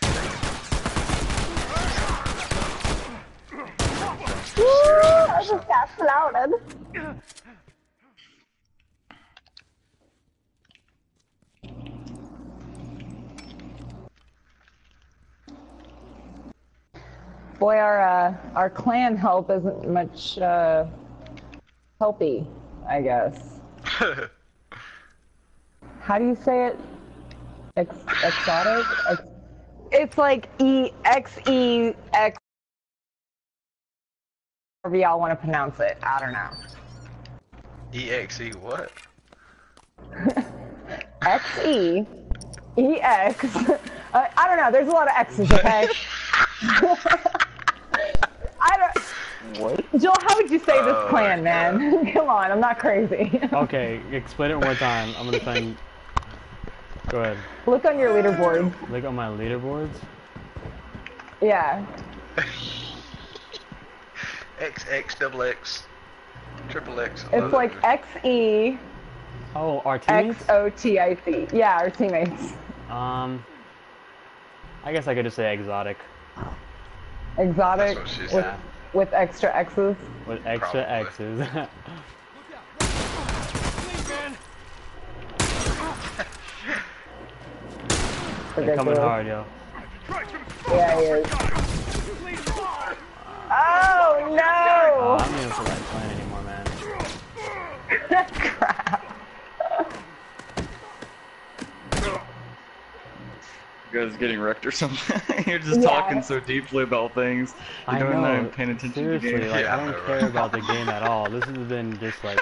Woo! I just got flouted. Boy, our clan help isn't much helpy, I guess. How do you say it? Exotic? It's like EXEX. However y'all want to pronounce it. I don't know. EXE what? XEEX. I don't know. There's a lot of X's, okay? I don't. What? Joel, how would you say this clan, man? Come on, I'm not crazy. Okay, explain it one more time. I'm gonna find. Go ahead. Look on your leaderboard. Look on my leaderboards. Yeah. XXXX, triple X. It's like XE. Oh, our teammates? XOTIC. Yeah, our teammates. I guess I could just say exotic. Exotic That's what she with, said. with extra X's. With extra Probably. X's. They're coming hard, yo. Yeah, he is. Oh Oh, no! I'm not even for that clan anymore, man. Crap. You guys getting wrecked or something? You're just Yeah. talking so deeply about things. You I don't know. even paying attention to the Seriously, game. like Yeah, I I don't know, care right? about the game at all. This has been just like,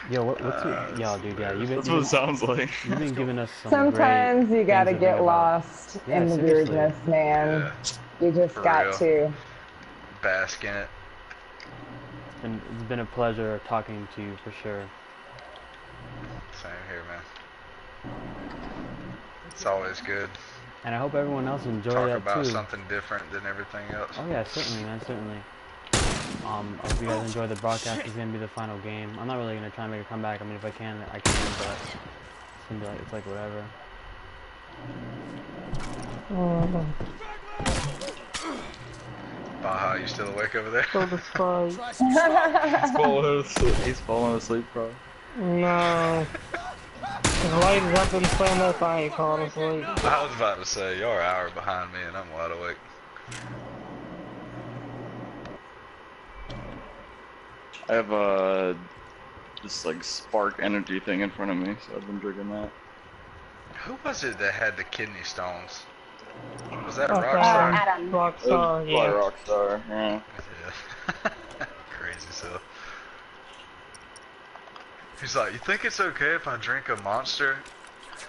yo, what's your, yo, dude, yeah, That's what it sounds like. you've been giving us some Sometimes great you gotta things to get think about. lost Yeah, in the seriously. weirdness, man. Yeah, You just For got real. to. bask in it. It's been a pleasure talking to you for sure. Same here, man. It's always good. And I hope everyone else enjoyed Talk that about too. something different than everything else. Oh yeah, certainly, man, certainly. I hope you guys enjoy the broadcast. It's gonna be the final game. I'm not really gonna try and make a comeback. I mean, if I can, I can, but it's gonna be like, it's like whatever. Baja, you still awake over there? So despise. He's falling asleep, bro. No. Lights up and stand up, I ain't falling asleep. I was about to say, you're an hour behind me and I'm wide awake. I have this like spark energy thing in front of me, so I've been drinking that. Who was it that had the kidney stones? Was that a Rockstar. Rockstar? Adam. Rockstar, Yeah. yeah. Rockstar, yeah. Yeah. Crazy stuff. He's like, you think it's okay if I drink a Monster?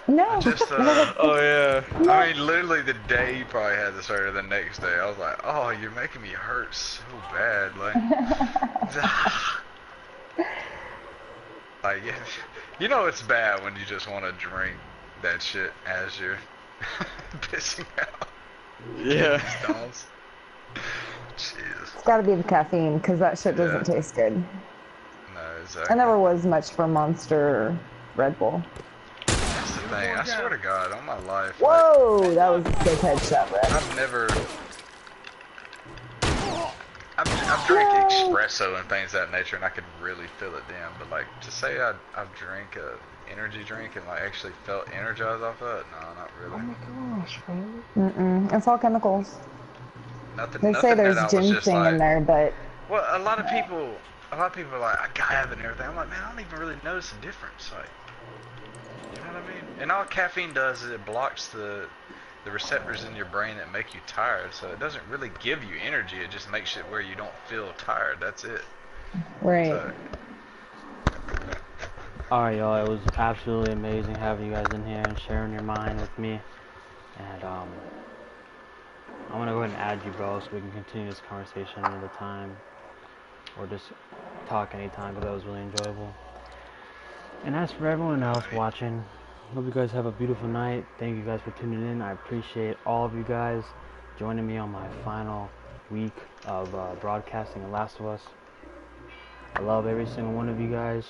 No. Just, Oh yeah. I mean, literally the day you probably had this or the next day, I was like, oh, you're making me hurt so bad. Like, like, you know it's bad when you just want to drink that shit as you're pissing out. Yeah. Stones. Jesus. It's gotta be the caffeine, because that shit doesn't taste good. No, exactly. I never was much for Monster or Red Bull. That's the thing. I swear to God, on my life. Whoa, that was a sick headshot, bro. I've never. I've drank espresso and things of that nature, and I could really feel it then. But like to say I've drank a energy drink and like actually felt energized off of it, no, not really. Oh my gosh, man. It's all chemicals. Nothing. They say there's ginseng in there, but Well, a lot of people are like, I gotta have it and everything. I'm like, man, I don't even really notice the difference. Like, you know what I mean? And all caffeine does is it blocks the receptors in your brain that make you tired. So it doesn't really give you energy. It just makes it where you don't feel tired. That's it. right. So, Alright, y'all, it was absolutely amazing having you guys in here and sharing your mind with me. And, I'm gonna go ahead and add you, bro, so we can continue this conversation another time. Or just talk anytime, but that was really enjoyable. And as for everyone else watching, hope you guys have a beautiful night. Thank you guys for tuning in. I appreciate all of you guys joining me on my final week of broadcasting The Last of Us. I love every single one of you guys.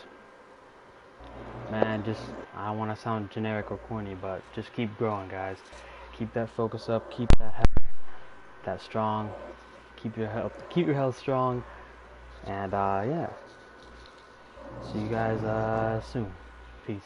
Man, just, I don't want to sound generic or corny, but just keep growing, guys. Keep that focus up, keep that health, that strong, keep your health strong, and yeah, see you guys soon. Peace.